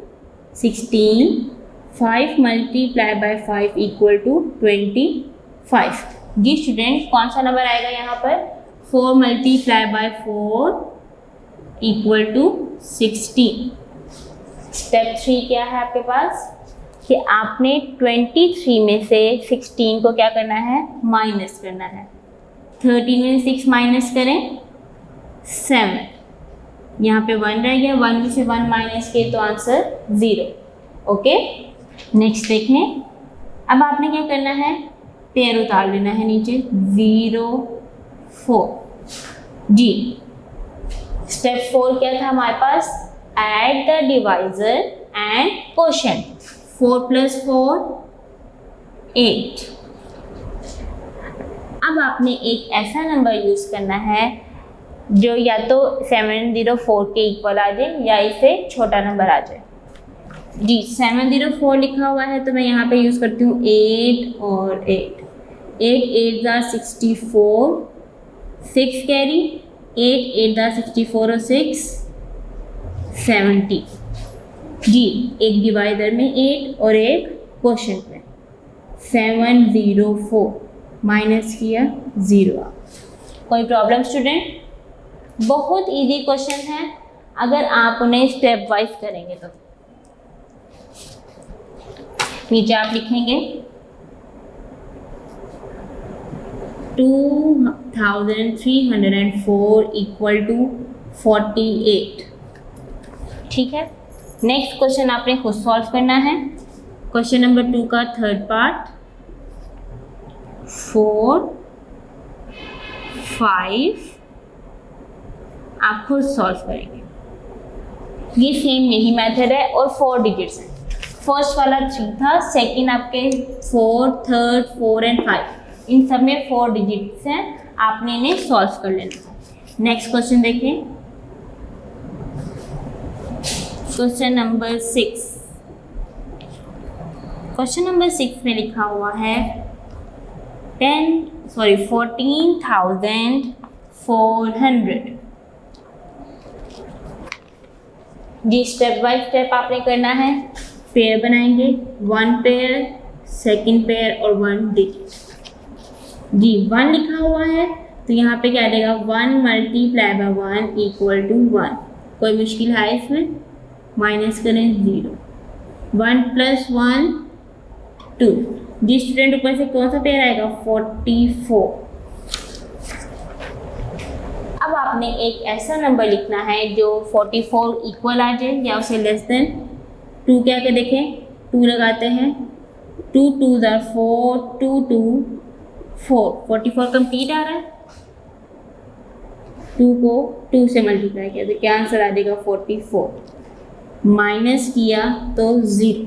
16, 5 multiply by 5 equal to 25। जी स्टूडेंट कौन सा नंबर आएगा यहाँ पर? 4 multiply by 4 equal to 16। Step 3 क्या है आपके पास कि आपने 23 में से 16 को क्या करना है? माइनस करना है। 13 में 6 माइनस करें 7, यहाँ पे 1 रह गया, 1 में से 1 माइनस किए तो आंसर 0। ओके, नेक्स्ट देखें। अब आपने क्या करना है, पेयर उतार लेना है नीचे, 0 4। जी, स्टेप 4 क्या था हमारे पास, add the divisor and quotient. 4 + 4 8। अब आपने एक ऐसा नंबर यूज करना है जो या तो 704 के इक्वल आ जाए या इससे छोटा नंबर आ जाए। जी, 704 लिखा हुआ है तो मैं यहाँ पे यूज करती हूँ 8 और 8। 8 8 * 64, 6 कैरी, 8 8 * 64 और 6 70। जी, एक डिवाइडर में 8 और एक क्वोशिएंट में। 704 माइनस किया 0। कोई प्रॉब्लम स्टूडेंट? बहुत इजी क्वेश्चन है अगर आप उन्हें स्टेप वाइज करेंगे तो। नीचे आप लिखेंगे 2304 = 48। ठीक है, नेक्स्ट क्वेश्चन आपने खुद सॉल्व करना है। क्वेश्चन नंबर 2 का थर्ड पार्ट, 4 5 आप खुद सॉल्व करेंगे। ये सेम यही मेथड है और 4 डिजिट्स हैं। फर्स्ट वाला 3 था, सेकंड आपके 4, थर्ड 4 एंड 5, इन सब में 4 डिजिट्स हैं, आपने इन्हें सॉल्व कर लेना है। नेक्स्ट क्वेश्चन देखें, क्वेश्चन नंबर 6। क्वेश्चन नंबर 6 में लिखा हुआ है 14,400। जी, स्टेप बाय स्टेप आपने करना है। पेयर बनाएंगे, 1 पेयर, सेकंड पेयर और 1 डिजिट। जी, 1 लिखा हुआ है तो यहाँ पे क्या देगा, 1 × 1 = 1। कोई मुश्किल है इसमें? माइनस करें 0। 1 + 1 2। जी स्टूडेंट, ऊपर से कौन सा पेयर आएगा, 44। अब आपने एक ऐसा नंबर लिखना है जो 44 इक्वल आ जाए या उसे लेस देन 2। क्या के देखें, 2 लगाते हैं, 2 2 * 4, 2 2 4। 44 कंप्लीट आ रहा है, 2 को 2 से मल्टीप्लाई किया तो क्या आंसर आ जाएगा, 44। माइनस किया तो 0।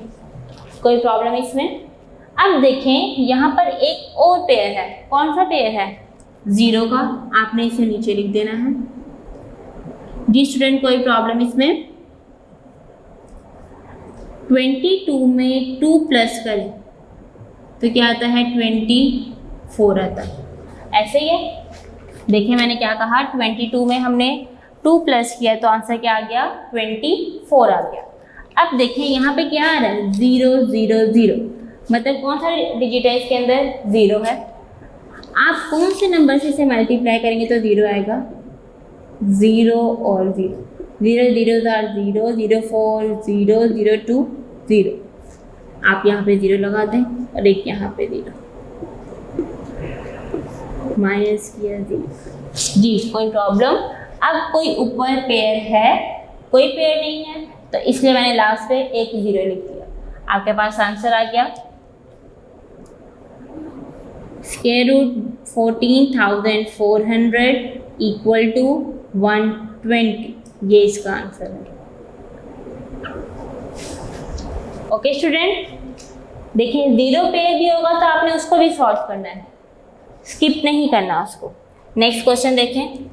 कोई प्रॉब्लम इसमें? अब देखें यहाँ पर एक और पेयर है। कौन सा पेयर है, 0 का। आपने इसे नीचे लिख देना है। जी स्टूडेंट, कोई प्रॉब्लम इसमें? 22 में 2 प्लस करें तो क्या आता है, 24 आता है। ऐसे ही है, देखिए मैंने क्या कहा, 22 में हमने 2 प्लस किया तो आंसर क्या आ गया, 24 आ गया। अब देखें यहाँ पे क्या आ रहा है, 0 0 0, मतलब कौन सा डिजिट है इसके अंदर, 0 है। आप कौन से नंबर से इसे मल्टीप्लाई करेंगे तो 0 आएगा, 0 और 0। 0 0 0 0 4 0 0 2 0। आप यहाँ पे 0 लगा दें और एक यहाँ पे 0, माइनस किया 0। जी, कोई प्रॉब्लम? अब कोई ऊपर पेयर है, कोई पेयर नहीं है तो इसलिए मैंने लास्ट पे एक 0 लिख दिया। आपके पास आंसर आ गया, √14,400 = 120। ये इसका आंसर है। ओके स्टूडेंट, देखिए 0 पेयर भी होगा तो आपने उसको भी सॉल्व करना है, स्किप नहीं करना उसको। नेक्स्ट क्वेश्चन देखें,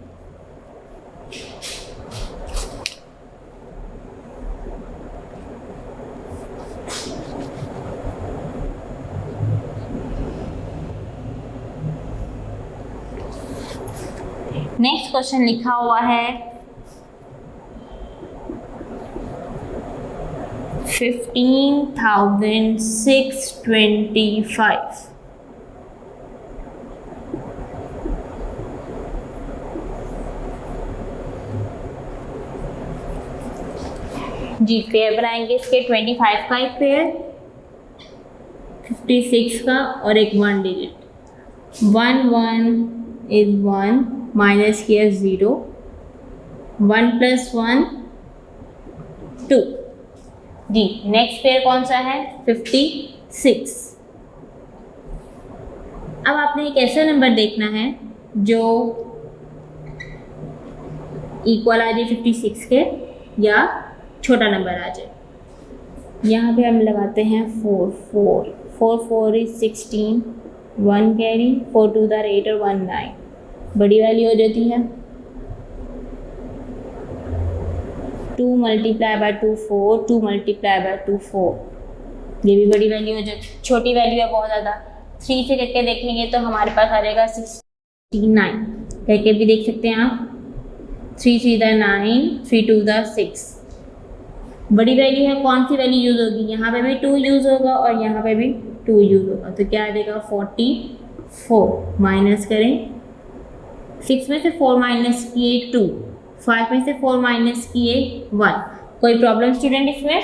नेक्स्ट क्वेश्चन लिखा हुआ है 15,625। जी, पेयर बनाएंगे इसके, 25 का एक पेयर, 56 का और एक 1 डिजिट। 1 1 is 1, माइनस किया 0, 1 + 1 2। जी, नेक्स्ट पेयर कौन सा है? 56। अब आपने एक ऐसा नंबर देखना है जो इक्वल आ जाए 56 के या छोटा नंबर आ जाए। यहाँ पे हम लगाते हैं 4 4 4 4 इज 16, 1 कैरी, 4 2 आर 8 और 1 9, बड़ी वैल्यू हो जाती है। 2 × 2 4, 2 × 2 4, ये भी बड़ी वैल्यू हो जाती है। छोटी वैल्यू है बहुत ज़्यादा। 3 से करके देखेंगे तो हमारे पास आ जाएगा 69, करके भी देख सकते हैं आप। 3 3 9, 3 2 6, बड़ी वैल्यू है। कौन सी वैल्यू यूज़ होगी? यहाँ पे भी 2 यूज़ होगा और यहाँ पे भी 2 यूज़ होगा, तो क्या आ जाएगा 44। माइनस करें, 6 में से 4 माइनस किए 2, 5 में से 4 माइनस किए 1। कोई प्रॉब्लम स्टूडेंट इसमें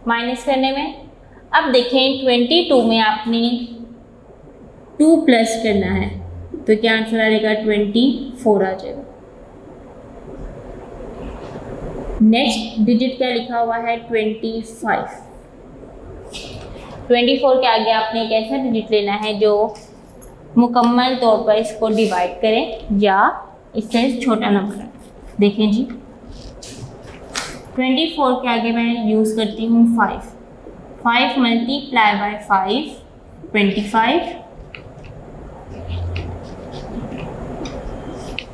माइनस करने में? अब देखें 22 में आपने 2 प्लस करना है, तो क्या आंसर आ जाएगा? 24 आ जाएगा। नेक्स्ट डिजिट क्या लिखा हुआ है? 25। 24 के आगे आपने एक ऐसा डिजिट लेना है जो मुकम्मल तौर पर इसको डिवाइड करें या इससे छोटा नंबर है। देखें जी, 24 के आगे मैं यूज़ करती हूँ 5। 5 × 5, 25।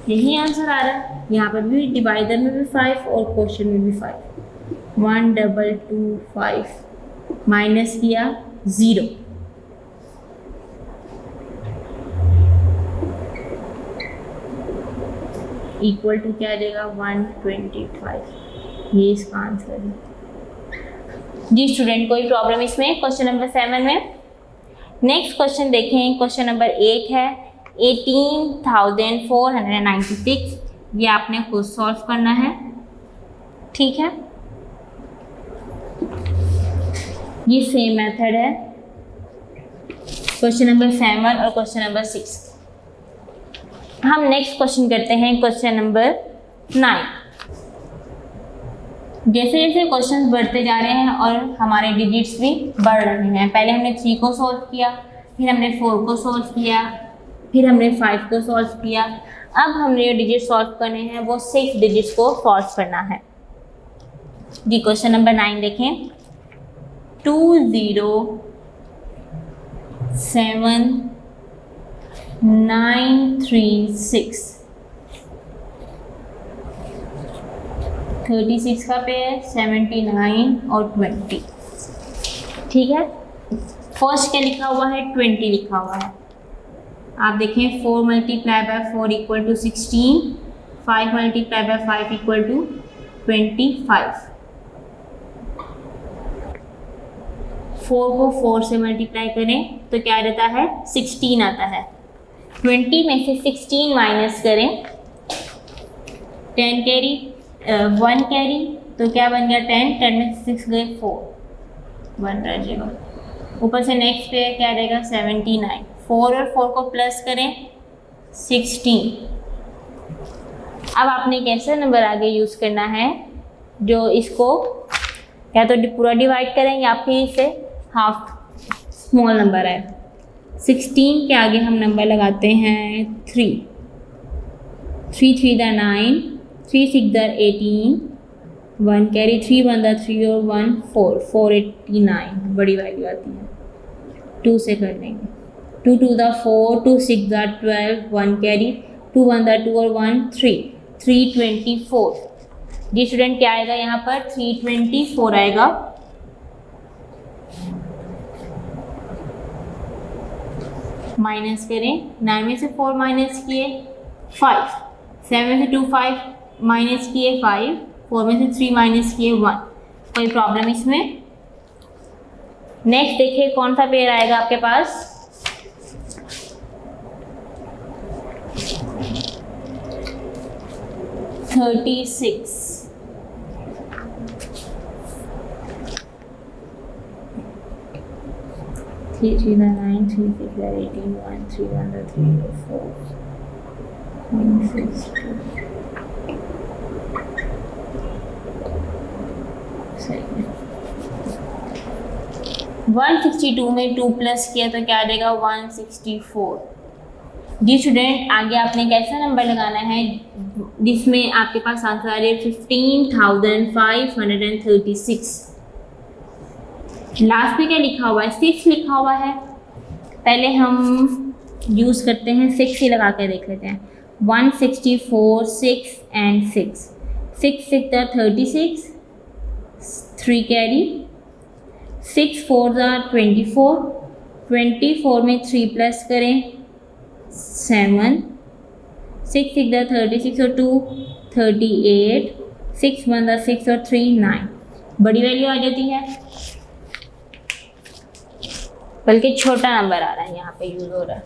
यही आंसर आ रहा है। यहाँ पर भी डिवाइडर में भी 5 और क्वेश्चन में भी 5। 1 2 2 5, माइनस किया 0, इक्वल टू क्या आ जाएगा? 125। ये इसका आंसर है जी। स्टूडेंट कोई प्रॉब्लम इसमें? क्वेश्चन नंबर 7 में। नेक्स्ट क्वेश्चन देखें, क्वेश्चन नंबर 8 है 18,496। ये आपने खुद सॉल्व करना है, ठीक है। ये सेम मेथड है क्वेश्चन नंबर 7 और क्वेश्चन नंबर 6। हम नेक्स्ट क्वेश्चन करते हैं क्वेश्चन नंबर 9। जैसे जैसे क्वेश्चंस बढ़ते जा रहे हैं और हमारे डिजिट्स भी बढ़ रहे हैं। पहले हमने 3 को सॉल्व किया, फिर हमने 4 को सॉल्व किया, फिर हमने 5 को सॉल्व किया। अब हमने डिजिट सॉल्व करने हैं, वो 6 डिजिट्स को सॉल्व करना है जी। क्वेश्चन नंबर 9 देखें, 207,936। 36 का पेयर, 79 और 20, ठीक है। फर्स्ट क्या लिखा हुआ है? 20 लिखा हुआ है। आप देखें 4 × 4 = 16, 5 × 5 = 25। 4 को 4 से मल्टीप्लाई करें तो क्या आ जाता है? 16 आता है। 20 में से 16 माइनस करें, 10 कैरी 1 कैरी, तो क्या बन गया? 10 10 में से 6 गए 4, 1 रह जाएगा। ऊपर से नेक्स्ट पे क्या रहेगा? 79। 4 और 4 को प्लस करें, 16। अब आपने एक ऐसा नंबर आगे यूज़ करना है जो इसको या तो पूरा डिवाइड करें या फिर इसे हाफ स्मॉल नंबर है। 16 के आगे हम नंबर लगाते हैं 3। 3 3 9, 3 6 18, 1 कैरी, 3 1 3 और 1 4, 489 बड़ी वैल्यू आती है। 2 से कर देंगे, 2 2 4, 2 6 12, 1 कैरी, 2 1 2 और 1 3, 324 जी। स्टूडेंट क्या आएगा यहाँ पर? 324 आएगा। माइनस करें, 9 में से 4 माइनस किए 5, 7 में से 2 5 माइनस किए 5, 4 में से 3 माइनस किए 1। कोई प्रॉब्लम इसमें? नेक्स्ट देखिए कौन सा पेयर आएगा आपके पास? 36। 3 3 9, 3 6 18, 1 3 1 3 4, 1 6 2। सही है। 162 में 2 प्लस किया तो क्या आ जाएगा 164। जी स्टूडेंट, आगे आपने कैसा नंबर लगाना है जिसमें आपके पास आंसर आ रही है 15,536। लास्ट में क्या लिखा हुआ है 6 लिखा हुआ है। पहले हम यूज करते हैं 6 ही लगा के देख लेते हैं। 164 6 एंड 6 6 6 36 3 कैरी 6 4 24 24 में 3 प्लस करें 7 6 6 36 और 2 38 6 1 6 और 3 9। बड़ी वैल्यू आ जाती है, बल्कि छोटा नंबर आ रहा है यहाँ पे यूज हो रहा है।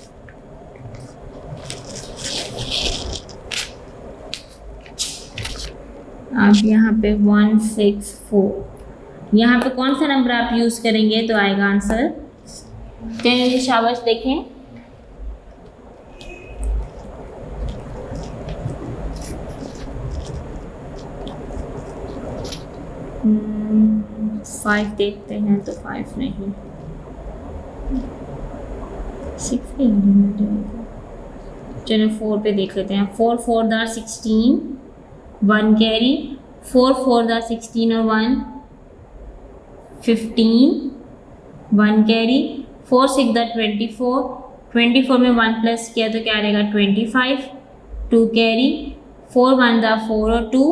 आप यहाँ पे 164 यहाँ पे कौन सा नंबर आप यूज करेंगे तो आएगा आंसर। चलिए शाबाश देखें। फाइव देखते हैं तो 5 नहीं 6 ही मिल जाएगा। चलो 4 पे देख लेते हैं। 4 4 16 1 कैरी 4 4 16 और 1 15 1 कैरी 4 6 24 24 में 1 प्लस किया तो क्या रहेगा 25 2 कैरी 4 1 4 और 2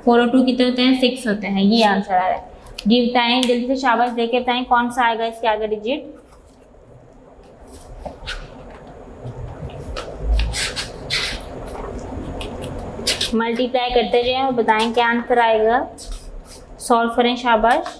4 और 2 कितने होते हैं 6 होते हैं। ये आंसर आ रहा है। जी बताएं जल्दी से, शाबाश देके बताएं कौन सा आएगा इसके आगे डिजिट। मल्टीप्लाई करते जाएं और बताएं क्या आंसर आएगा। सॉल्व करें शाबाश।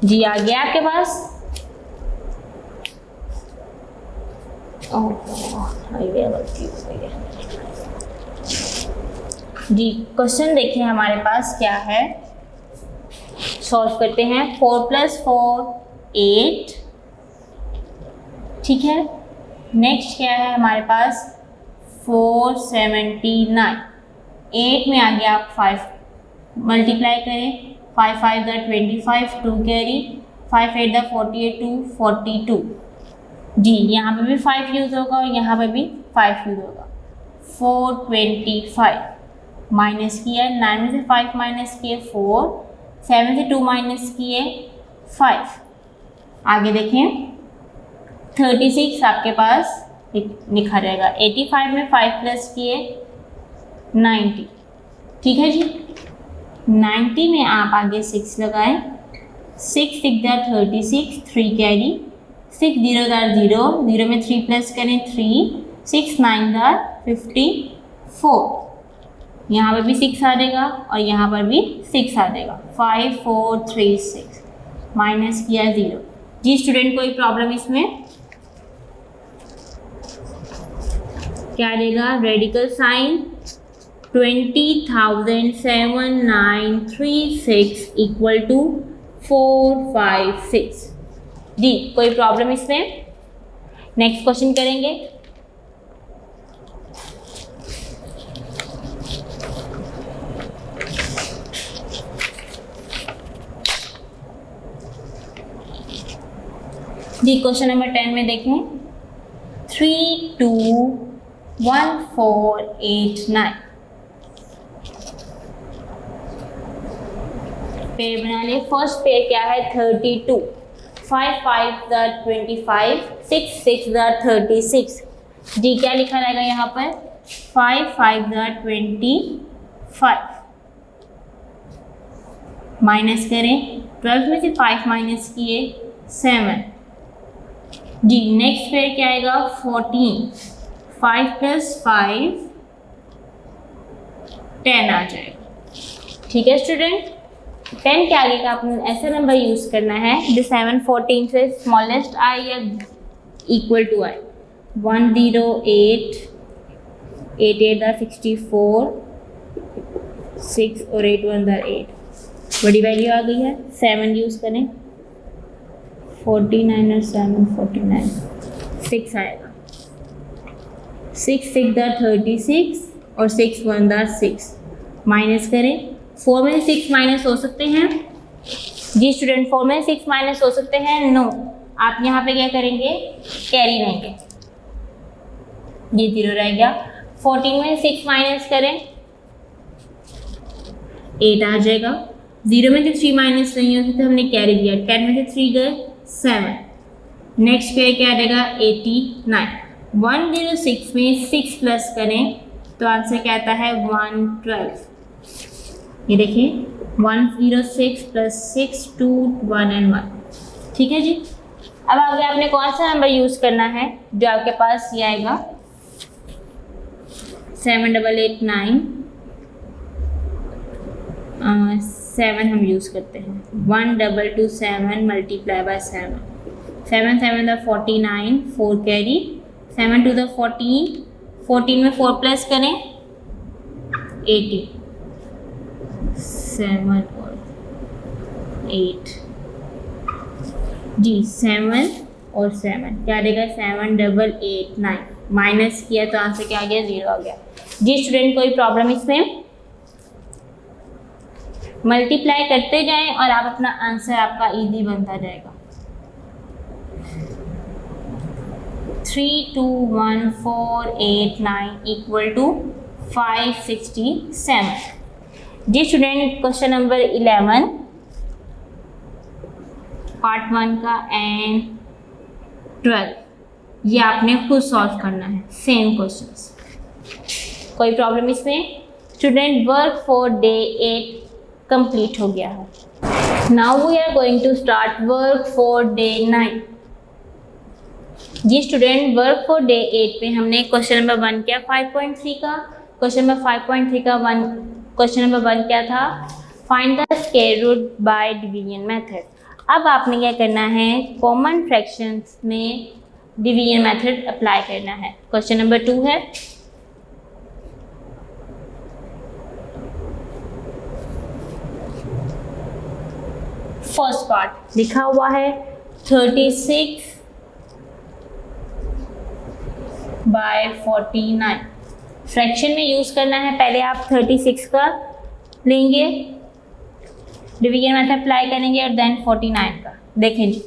जी आ गया आपके पास। गलती हो गई है। जी क्वेश्चन देखिए हमारे पास क्या है, सॉल्व करते हैं। 4 + 4 8, ठीक है। नेक्स्ट क्या है हमारे पास 479। 8 में आगे आप 5 मल्टीप्लाई करें। 5 5 25 2 कैरी 5 8 48 2 42। जी यहाँ पे भी 5 यूज होगा और यहाँ पे भी 5 यूज होगा। 425 माइनस किया 9 में से 5 माइनस किए 4, 7 से 2 माइनस किए 5। आगे देखें 36 आपके पास लिखा रहेगा। 85 में 5 प्लस किए 90, ठीक है जी। 90 में आप आगे 6 लगाएं। 6 6 36 3 कैरी 6 0 0 0 में 3 प्लस करें 3 6 9 54। यहाँ पर भी 6 आ जाएगा और यहाँ पर भी 6 आ जाएगा। 5 4 3 6 माइनस किया 0। जी स्टूडेंट कोई प्रॉब्लम इसमें? क्या रहेगा रेडिकल साइन 20,7936 इक्वल टू 456। जी कोई प्रॉब्लम इसमें? नेक्स्ट क्वेश्चन करेंगे। जी क्वेश्चन नंबर 10 में देखें 321489। पेयर बना लिए। फर्स्ट पेयर क्या है 32, 5 5 25, 6 6 36। जी क्या लिखा रहेगा यहाँ पर 5 5 25 माइनस करें 12 में से 5 माइनस किए 7। जी नेक्स्ट पेयर क्या आएगा 14, 5 + 5 10 आ जाएगा, ठीक है स्टूडेंट। 10 के आगे का आपने ऐसा नंबर यूज़ करना है जो 7 14 से स्मॉलेस्ट आए या इक्वल टू आए। 108, 8 8 64, 6 और 8 1 8। बड़ी वैल्यू आ गई है। 7 यूज़ करें, 49 और 7 49, 6 आएगा। 6 6 36 और 6 1 6। माइनस करें, 4 में 6 माइनस हो सकते हैं जी स्टूडेंट, 4 में 6 माइनस हो सकते हैं? नो। आप यहाँ पे क्या करेंगे, कैरी लेंगे, ये 0 रह गया। 14 में 6 माइनस करें, 8 आ जाएगा। 0 में से 3 माइनस नहीं हो सकते, हमने कैरी लिया। 10 में से 3 गए 7। नेक्स्ट पे क्या रहेगा 89। 106 में 6 प्लस करें तो आंसर क्या आता है 112। ये देखिए 106 प्लस 6 2 1 and 1। ठीक है जी। अब आगे आपने कौन सा नंबर यूज़ करना है जो आपके पास ये आएगा 7889। 7 हम यूज़ करते हैं। 1227 multiply by 7। 7 7 the 49, 4 carry, 7 2 the 14, 14 में 4 प्लस करें 80, 7 और 8 जी। 7 और 7 क्या देगा 7889। माइनस किया तो आंसर क्या आ गया 0 आ गया जी। स्टूडेंट कोई प्रॉब्लम इसमें? मल्टीप्लाई करते जाएं और आप अपना आंसर आपका इजी बनता जाएगा। 3 2 1 4 8 9 इक्वल टू 567 जी। स्टूडेंट क्वेश्चन नंबर 11 पार्ट 1 का एंड 12 ये आपने खुद सॉल्व करना है, सेम क्वेश्चंस। कोई प्रॉब्लम इसमें? Student work for day 8 complete हो गया है। Now we are going to start work for day 9 जी। स्टूडेंट वर्क फॉर डे 8 पे हमने क्वेश्चन नंबर 1 किया 5.3 का। क्वेश्चन नंबर 5.3 का क्वेश्चन नंबर 1 क्या था, find the square root by division method. अब आपने क्या करना है, कॉमन फ्रैक्शंस में डिवीजन मेथड अप्लाई करना है। क्वेश्चन नंबर 2 है, फर्स्ट पार्ट लिखा हुआ है 36 बाय 49। फ्रैक्शन में यूज़ करना है, पहले आप 36 का लेंगे, डिवीजन मेथड अप्लाई करेंगे और देन 49 का। देखें जी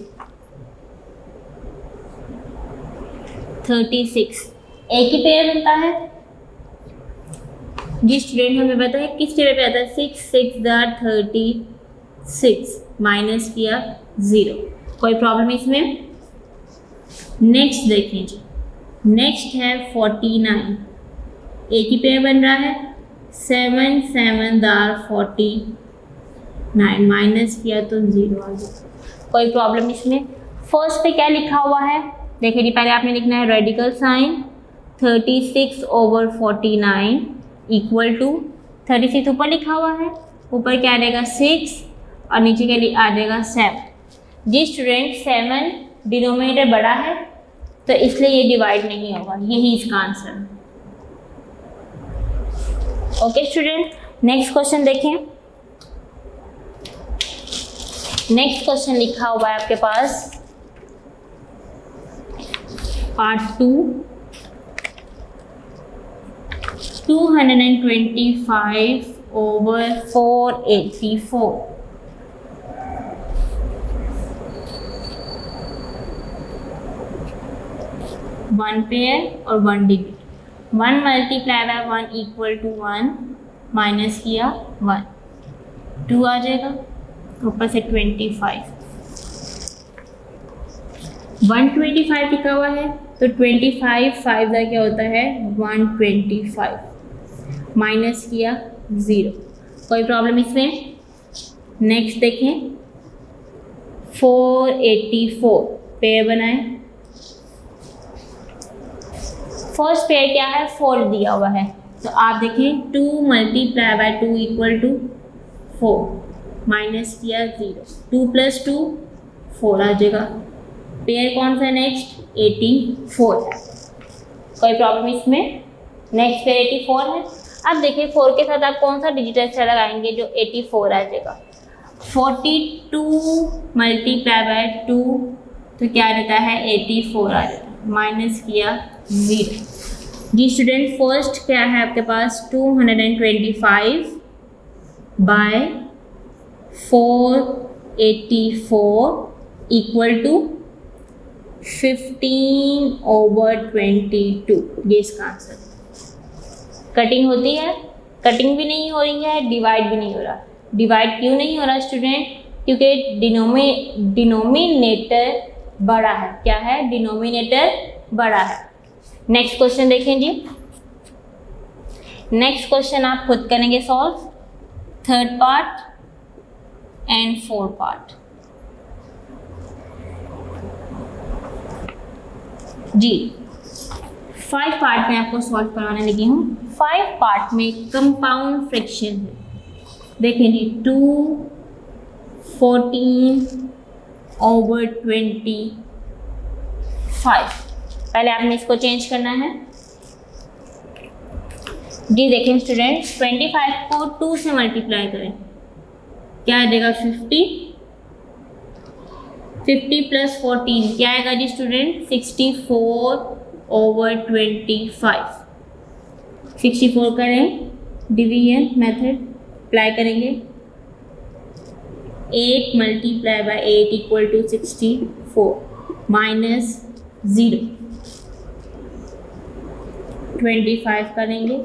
36 एक ही पेयर बनता है जी। स्टूडेंट हमें पता है किस पेयर पे आता है, 6 6 36 माइनस किया 0। कोई प्रॉब्लम इसमें? नेक्स्ट देखें जी, नेक्स्ट है 49 एक ही पेयर बन रहा है, 7 7 49 माइनस किया तो 0 आ गया। कोई प्रॉब्लम इसमें? फर्स्ट पे क्या लिखा हुआ है देखिए जी, पहले आपने लिखना है radical sign 36 over 49 equal to 36 ऊपर लिखा हुआ है, ऊपर क्या आ जाएगा 6 और नीचे के लिए आ जाएगा 7 जी। स्टूडेंट 7 डिनोमिनेटर बड़ा है तो इसलिए ये डिवाइड नहीं होगा, यही इसका आंसर है। ओके स्टूडेंट, नेक्स्ट क्वेश्चन देखें। नेक्स्ट क्वेश्चन लिखा हुआ है आपके पास पार्ट 2 225 ओवर 484। 1 पेयर और 1 digit. 1 multiply by 1 equal to 1 minus किया 1, 2 आ जाएगा, ऊपर से 25। 125 लिखा हुआ है तो 25 5 का क्या होता है 125 माइनस किया 0। कोई प्रॉब्लम इसमें? नेक्स्ट देखें 484 पेयर बनाएं। फर्स्ट पेयर क्या है 4 दिया हुआ है तो आप देखें 2 multiply by 2 equal to 4। Minus किया 0, 2 + 2 4 आ जाएगा। पेयर कौन सा नेक्स्ट 84 है, कोई प्रॉब्लम इसमें? नेक्स्ट पेयर 84 है। अब देखिए 4 के साथ आप कौन सा डिजिट एक्स्ट्रा लगाएंगे जो 84 आ जाएगा। 42 मल्टीप्लाई बाय 2 तो क्या रहता है 84 आ जाता है, माइनस किया 0। जी स्टूडेंट फर्स्ट क्या है आपके पास 225 बाय 484 इक्वल टू 15/22, ये इसका आंसर। कटिंग होती है? कटिंग भी नहीं हो रही है, डिवाइड भी नहीं हो रहा। डिवाइड क्यों नहीं हो रहा स्टूडेंट? क्योंकि डिनोमिनेटर बड़ा है। क्या है? डिनोमिनेटर बड़ा है। नेक्स्ट क्वेश्चन देखें जी। नेक्स्ट क्वेश्चन आप खुद करेंगे solve, third part and fourth part. जी 5 पार्ट में आपको सॉल्व करवाने लगी हूँ। 5 पार्ट में कंपाउंड फ्रैक्शन है। देखें जी 214/25। पहले आपने इसको चेंज करना है जी। देखें स्टूडेंट 25 को 2 से मल्टीप्लाई करें, क्या आ जाएगा 50। 50 + 14 क्या आएगा जी स्टूडेंट 64/25। 64 करें, डिवीजन मेथड अप्लाई करेंगे। 8 × 8 = 64 माइनस 0। 25 करेंगे,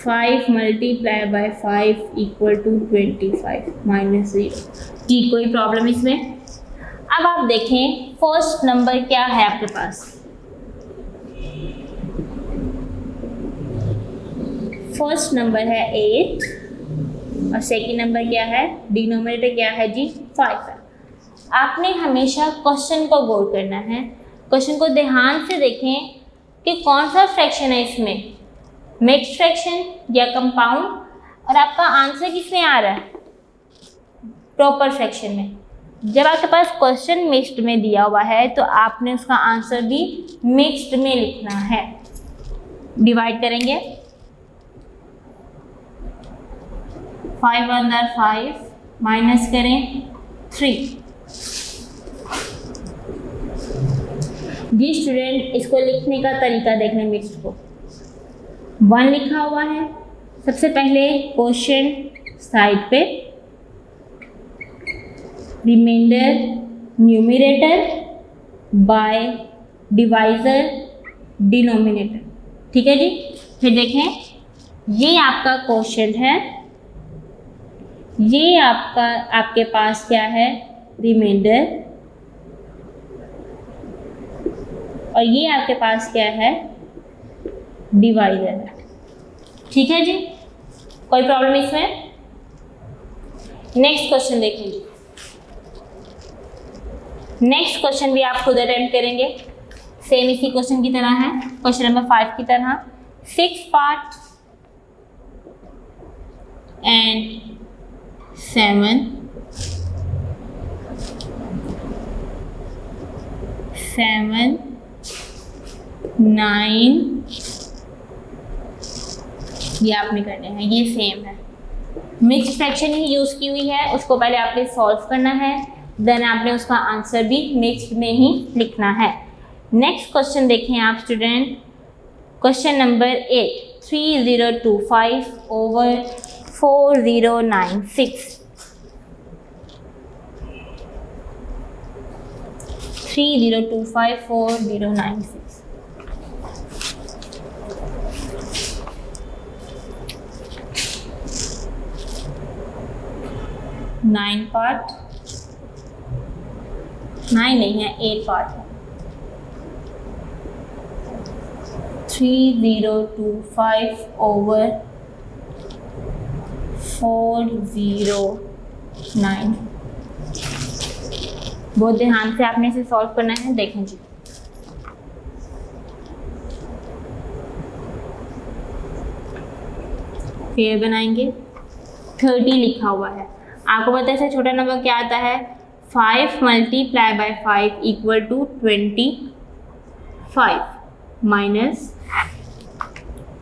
5 × 5 = 25 माइनस 0। जी कोई प्रॉब्लम इसमें? अब आप देखें फर्स्ट नंबर क्या है आपके पास। फर्स्ट नंबर है 8 और सेकंड नंबर क्या है? डिनोमिनेटर क्या है जी 5 है। आपने हमेशा क्वेश्चन को गौर करना है। क्वेश्चन को ध्यान से देखें कि कौन सा फ्रैक्शन है इसमें, मिक्स्ड फ्रैक्शन या कंपाउंड, और आपका आंसर किसमें आ रहा है? प्रॉपर फ्रैक्शन में। जब आपके पास क्वेश्चन मिक्स्ड में दिया हुआ है तो आपने उसका आंसर भी मिक्स्ड में लिखना है। डिवाइड करेंगे 5 × 5 माइनस करें 3। जी स्टूडेंट इसको लिखने का तरीका देख लें। मिक्स्ड को 1 लिखा हुआ है। सबसे पहले क्वेश्चन साइड पे, reminder numerator by divisor denominator. ठीक है जी। फिर देखें ये आपका क्वेश्चन है, ये आपके पास क्या है रिमाइंडर, और ये आपके पास क्या है डिवाइजर है। ठीक है जी, कोई प्रॉब्लम इसमें? नेक्स्ट क्वेश्चन देखेंगे। नेक्स्ट क्वेश्चन भी आप खुद अटेम्प्ट करेंगे, सेम इसी क्वेश्चन की तरह है, क्वेश्चन नंबर 5 की तरह। 6 पार्ट एंड 7 9 ये आपने करने हैं, ये सेम है। मिक्स्ड फ्रैक्शन ही यूज़ की हुई है, उसको पहले आपने सॉल्व करना है, देन आपने उसका आंसर भी मिक्स्ड में ही लिखना है। नेक्स्ट क्वेश्चन देखें आप student, question number 8 3025/4096। 3025/4096। Nine part, 9 नहीं है 8 पार्ट है। 3025/409। बहुत ध्यान से आपने इसे सॉल्व करना है। देखें जी, फिर बनाएंगे 30 लिखा हुआ है। आपको पता है इससे छोटा नंबर क्या आता है, 5 multiply by 5 equal to 25 minus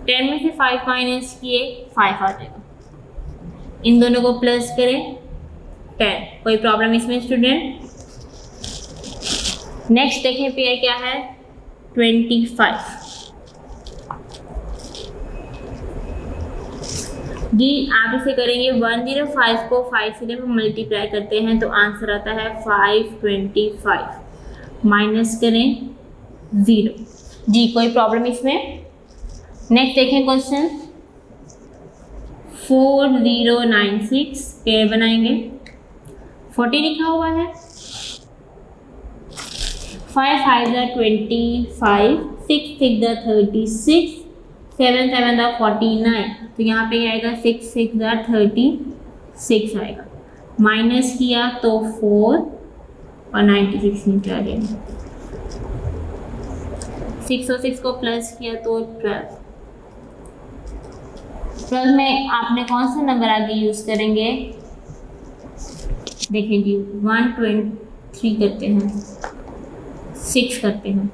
10 में से 5 माइनस किए 5 आ जाएगा। इन दोनों को प्लस करें 10। कोई प्रॉब्लम इसमें स्टूडेंट? नेक्स्ट देखें पेयर क्या है, 25 जी। आप इसे करेंगे 105 को 5 से जब मल्टीप्लाई करते हैं तो आंसर आता है 525 माइनस करें 0 जी। कोई प्रॉब्लम इसमें? नेक्स्ट देखें क्वेश्चन 4096 पेयर बनाएंगे। 40 लिखा हुआ है, 5 5 25, 6 6 36, 7 7 49, तो यहाँ पे आएगा 6 6 36 आएगा। माइनस किया तो 4 और 96 नीचे आ जाएगा। 6 और 6 को प्लस किया तो 12। 12 में आपने कौन सा नंबर आगे यूज करेंगे? देखिए जी 123 करते हैं, 6 करते हैं,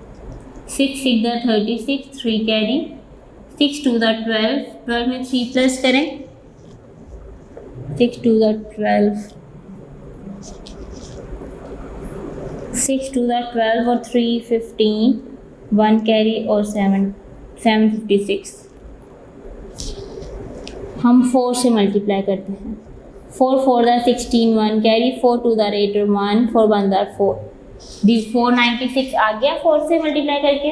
6 6 36, 3 कैरी, 6 2 12, 12 में 3 प्लस करें, 6 2 12, 6 2 12 और 3 15, 1 कैरी और 7 56। हम 4 से मल्टीप्लाई करते हैं, 4 4 16, 1 कैरी, 4 2 8 और 1, 4 1 4 दी 496 आ गया 4 से मल्टीप्लाई करके।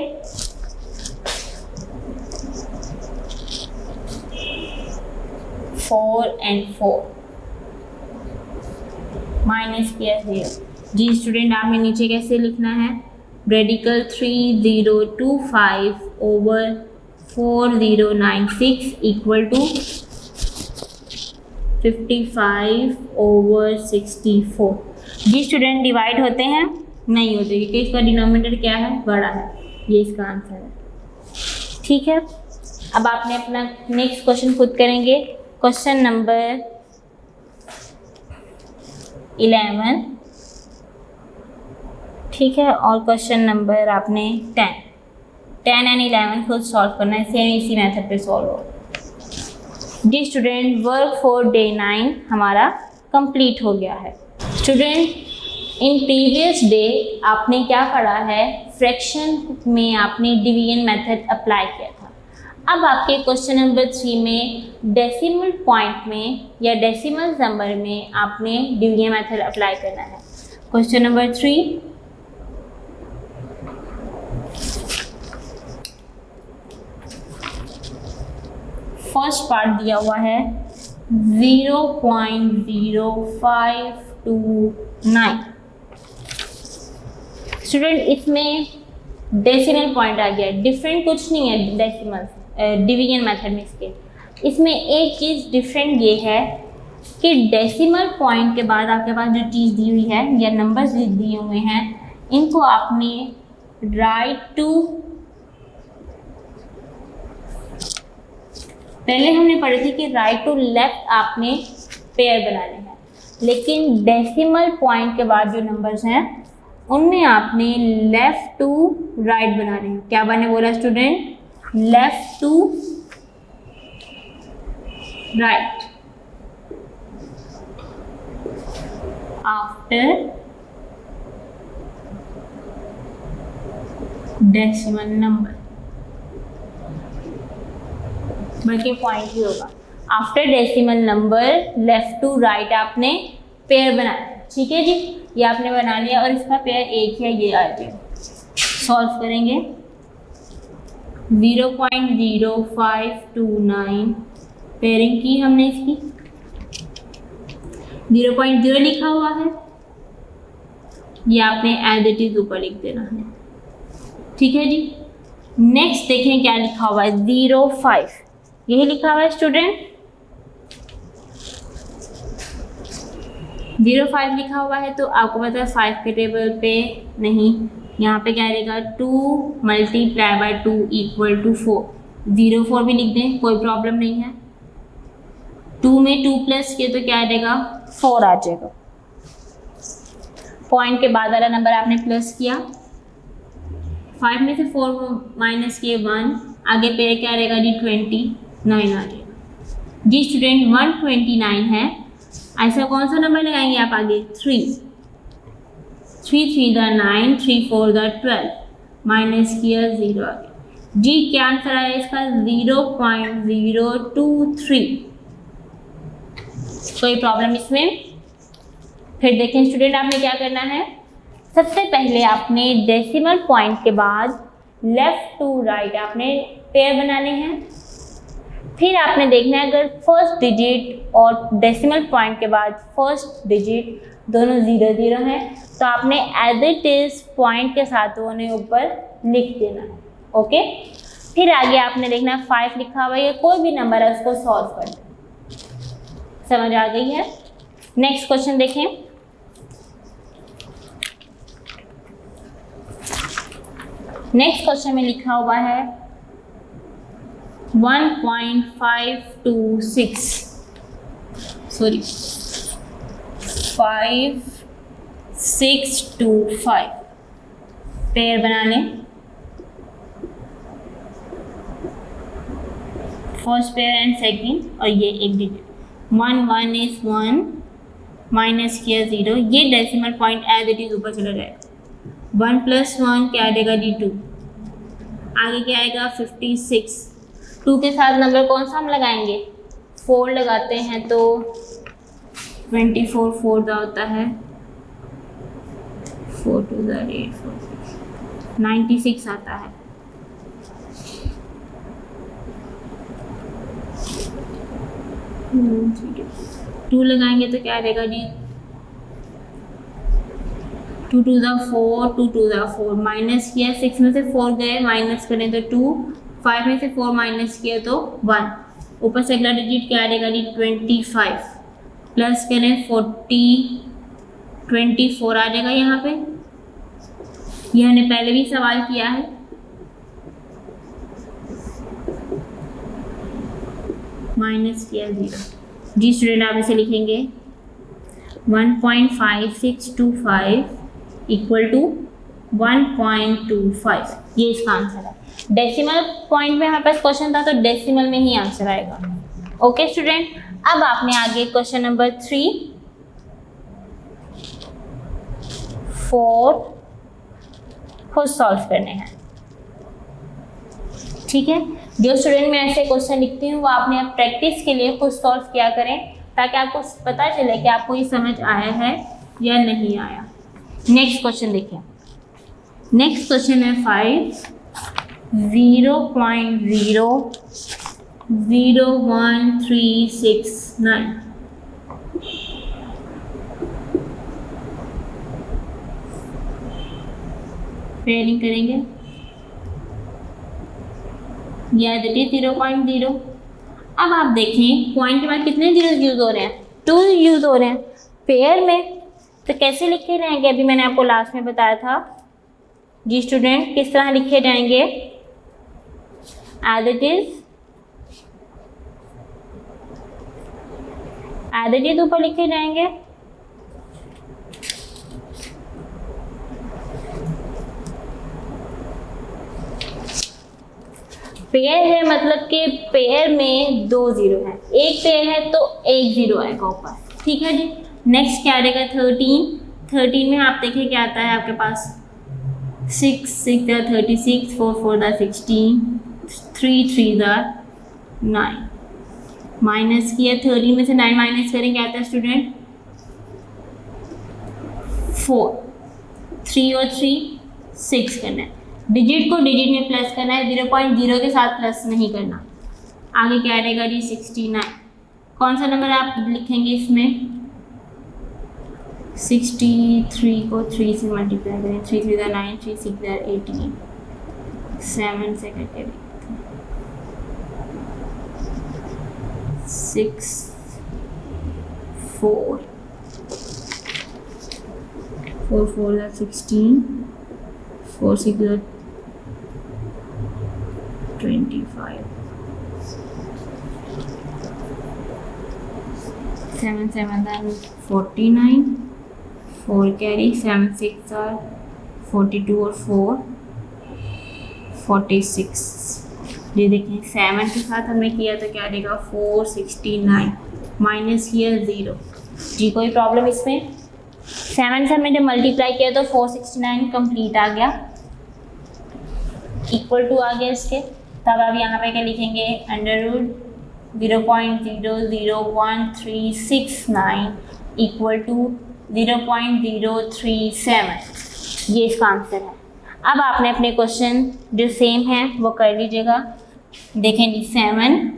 फोर एंड 4 माइनस किया 0 जी। स्टूडेंट आपने नीचे कैसे लिखना है, radical 3025 over 4096 equal to 55 over 64 जी। स्टूडेंट डिवाइड होते हैं? नहीं होते क्योंकि इसका डिनोमिनेटर क्या है, बड़ा है। ये इसका आंसर है, ठीक है। अब आपने अपना नेक्स्ट क्वेश्चन खुद करेंगे। क्वेश्चन नंबर 11, ठीक है, और क्वेश्चन नंबर आपने 10 एंड 11 खुद सॉल्व करना है, सेम इसी मेथड पे सॉल्व हो जी। स्टूडेंट वर्क फॉर डे 9 हमारा कंप्लीट हो गया है। स्टूडेंट इन प्रीवियस डे आपने क्या पढ़ा है, फ्रैक्शन में आपने डिवीजन मेथड अप्लाई किया था। अब आपके क्वेश्चन नंबर 3 में डेसिमल पॉइंट में या डेसिमल नंबर में आपने डिवीजन मेथड अप्लाई करना है। क्वेश्चन नंबर 3, फर्स्ट पार्ट दिया हुआ है 0.0529। स्टूडेंट इसमें डेसिमल पॉइंट आ गया, डिफरेंट कुछ नहीं है डेसिमल डिवीजन मेथड में। इसमें एक चीज़ डिफरेंट ये है कि डेसिमल पॉइंट के बाद आपके पास जो चीज़ दी हुई है या नंबर्स दिए हुए हैं, इनको आपने राइट टू, पहले हमने पढ़ी थी कि राइट टू लेफ्ट आपने पेयर बनाने हैं, लेकिन डेसिमल पॉइंट के बाद जो नंबर्स हैं उनमें आपने लेफ्ट टू राइट बनाने हैं। क्या बने बोला student, left to right after decimal number, बल्कि पॉइंट ही होगा। After decimal number left to right आपने पेयर बनाया, ठीक है जी। ये आपने बना लिया और इसका पेयर एक है, ये आ गया। सॉल्व करेंगे 0.0529 पेयरिंग की हमने इसकी, 0.0 लिखा हुआ है, ये आपने एज इट इज ऊपर लिख देना है, ठीक है जी। नेक्स्ट देखें क्या लिखा हुआ है, 05 यही लिखा हुआ है स्टूडेंट, 05 लिखा हुआ है तो आपको पता है 5 के टेबल पे नहीं, यहाँ पे क्या रहेगा 2 मल्टीप्लाई बाय 2 इक्वल टू 4, 04 भी लिख दें कोई प्रॉब्लम नहीं है। 2 में 2 प्लस किए तो क्या आ जाएगा 4 आ जाएगा। पॉइंट के बाद वाला नंबर आपने प्लस किया, 5 में से 4 माइनस किए 1, आगे पे क्या रहेगा जी 29 आ जाएगा। जी स्टूडेंट 129 है, ऐसा कौन सा नंबर लगाएंगे आप आगे 3 3 9, 3 4 12, माइनस किया 0 आ गया। जी क्या आंसर आया इसका 0.023। कोई प्रॉब्लम इसमें? फिर देखें स्टूडेंट आपने क्या करना है, सबसे पहले आपने डेसिमल पॉइंट के बाद लेफ्ट टू राइट आपने पेयर बनाने हैं। फिर आपने देखना है अगर फर्स्ट डिजिट और डेसिमल पॉइंट के बाद फर्स्ट डिजिट दोनों 0 0 हैं तो आपने एज इट इज पॉइंट के साथ उन्हें ऊपर लिख देना है। ओके, फिर आगे आपने देखना 5 लिखा हुआ है, कोई भी नंबर है उसको सॉल्व करना। समझ आ गई है? नेक्स्ट क्वेश्चन देखें। नेक्स्ट क्वेश्चन में लिखा हुआ है 1.526 सॉरी 5625 पेयर बनाने। फर्स्ट पेयर एंड सेकंड और ये एक डिजिट 1 1 इज 1 माइनस किया 0, ये decimal point as it is ऊपर चला जाएगा। 1 + 1 क्या आएगा जी 2, आगे क्या आएगा 56। 2 के साथ नंबर कौन सा हम लगाएंगे 4 लगाते हैं तो 24 4 का होता है 4 2 8 4 96 आता है। टू लगाएंगे तो क्या आ जाएगा जी 2 2 4 2 2 4, माइनस किया 6 में से 4 गए, माइनस करें तो 2, 5 में से 4 माइनस किया तो 1, ऊपर से अगला डिजिट क्या आ जाएगा जी 25, प्लस करें 40 24 आ जाएगा। यहाँ पे ये हमने पहले भी सवाल किया है। माइनस किया 0। जी स्टूडेंट आप इसे लिखेंगे 1.5625 इक्वल टू 1.25, ये इसका आंसर है। डेसिमल पॉइंट में हमारे पास क्वेश्चन था तो डेसिमल में ही आंसर आएगा। ओके स्टूडेंट, अब आपने आगे क्वेश्चन नंबर 3 4 खुद सॉल्व करने हैं। ठीक है, जो स्टूडेंट मैं ऐसे क्वेश्चन लिखती हूँ वो आपने अब प्रैक्टिस के लिए खुद सॉल्व किया करें ताकि आपको पता चले कि आपको ये समझ आया है या नहीं आया। नेक्स्ट क्वेश्चन देखें। नेक्स्ट क्वेश्चन है 5 0.001369। पेयरिंग करेंगे, यह 0.0। अब आप देखें पॉइंट के बाद कितने जीरो यूज हो रहे हैं 2 यूज हो रहे हैं पेयर में, तो कैसे लिखे जाएंगे अभी मैंने आपको लास्ट में बताया था। जी स्टूडेंट किस तरह लिखे जाएंगे एज इट इज ऊपर लिखे जाएंगे। पेयर है मतलब कि पेयर में 2 0 है, एक पेयर है तो 1 0 आएगा ऊपर। ठीक है जी, नेक्स्ट क्या आएगा 13 में आप देखिए क्या आता है आपके पास 6 6 36 4 4 16 3 3 9, माइनस किया 13 में से 9 माइनस करें क्या आता है स्टूडेंट 4, 3 और 3 6 करना है, डिजिट को डिजिट में प्लस करना है, 0.0 के साथ प्लस नहीं करना। आगे क्या रहेगा जी 69। कौन सा नंबर आप लिखेंगे इसमें 63 को 3 से मल्टीप्लाई करें, 3 3 9 3 6 18 7 से करके 6 4 4 4 16 4 6 25 7 7 49, 4 कैरी, 7 6 are 42 और 4 46। ये देखिए 7 के साथ हमने किया तो क्या देगा 469 माइनस हियर 0। जी कोई प्रॉब्लम इसमें? 7 से हमने जब मल्टीप्लाई किया तो 469 कंप्लीट आ गया, इक्वल टू आ गया इसके। तब आप यहाँ पे क्या लिखेंगे, अंडर रूट 0.00139 इक्वल टू 0.037। ये इसका आंसर है। अब आपने अपने क्वेश्चन जो सेम है वो कर लीजिएगा। देखें जी 7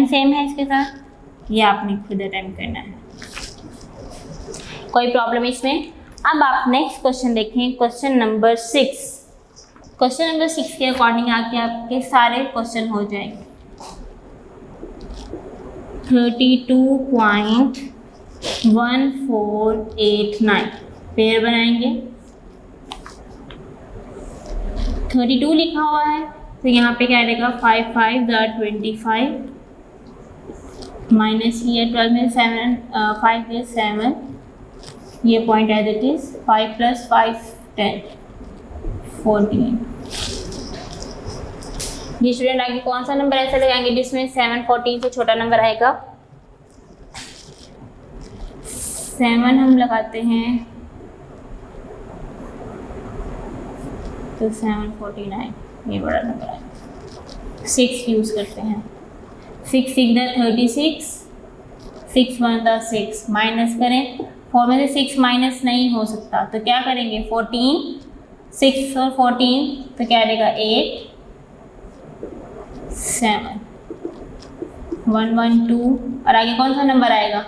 सेम है इसके साथ, ये आपने खुद अटेम्प्ट करना है, कोई प्रॉब्लम इसमें? अब आप नेक्स्ट क्वेश्चन देखें, क्वेश्चन नंबर 6। क्वेश्चन नंबर 6 के अकॉर्डिंग आके आपके सारे क्वेश्चन हो जाएंगे। 32.1489 पेयर बनाएंगे। 32 लिखा हुआ है तो यहाँ पे क्या रहेगा 5 5 25 माइनस ये 12 में 7 5 is 7, ये पॉइंट एज इट इज 5 + 5 10 14। ये स्टूडेंट आगे कौन सा नंबर ऐसा लगाएंगे जिसमें 7 14 से छोटा नंबर आएगा? 7 हम लगाते हैं तो 7 49, ये बड़ा नंबर है। 6 यूज़ करते हैं, 6 6 36, 6 1 6 माइनस करें, 4 में से 6 माइनस नहीं हो सकता तो क्या करेंगे 14, 6 और 14 तो क्या रहेगा 8 7 1 1 2 और आगे कौन सा नंबर आएगा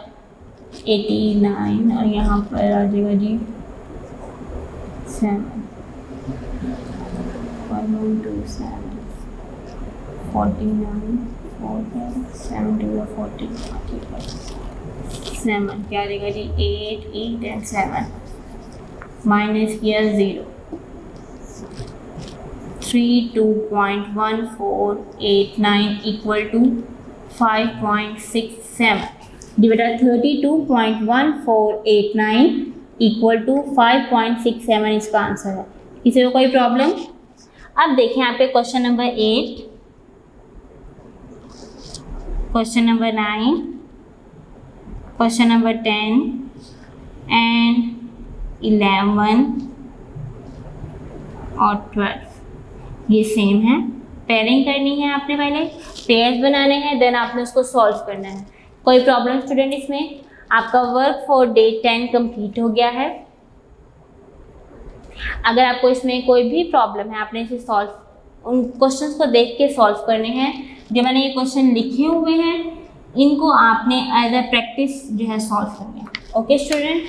89 और यहाँ पर आ जाएगा जी 7 1 1 2 7 49 70 और 40 7 क्या रहेगा जी 8 8 एंड 7 माइनस किया 0 32.1489 equal to 5.67 divided 32.1489 equal to 5.67 इसका आंसर है। किसी को कोई प्रॉब्लम? अब देखें यहाँ पे question number 8, question number 9, question number 10 and 11 और 12 ये सेम है। पेयरिंग करनी है आपने, पहले पेयर्स बनाने हैं, देन आपने उसको सॉल्व करना है। कोई प्रॉब्लम स्टूडेंट इसमें? आपका वर्क फॉर डे 10 कंप्लीट हो गया है। अगर आपको इसमें कोई भी प्रॉब्लम है आपने इसे सॉल्व, उन क्वेश्चंस को देख के सॉल्व करने हैं। जो मैंने ये क्वेश्चन लिखे हुए हैं इनको आपने एज अ प्रैक्टिस जो है सॉल्व करने हैं। Okay student.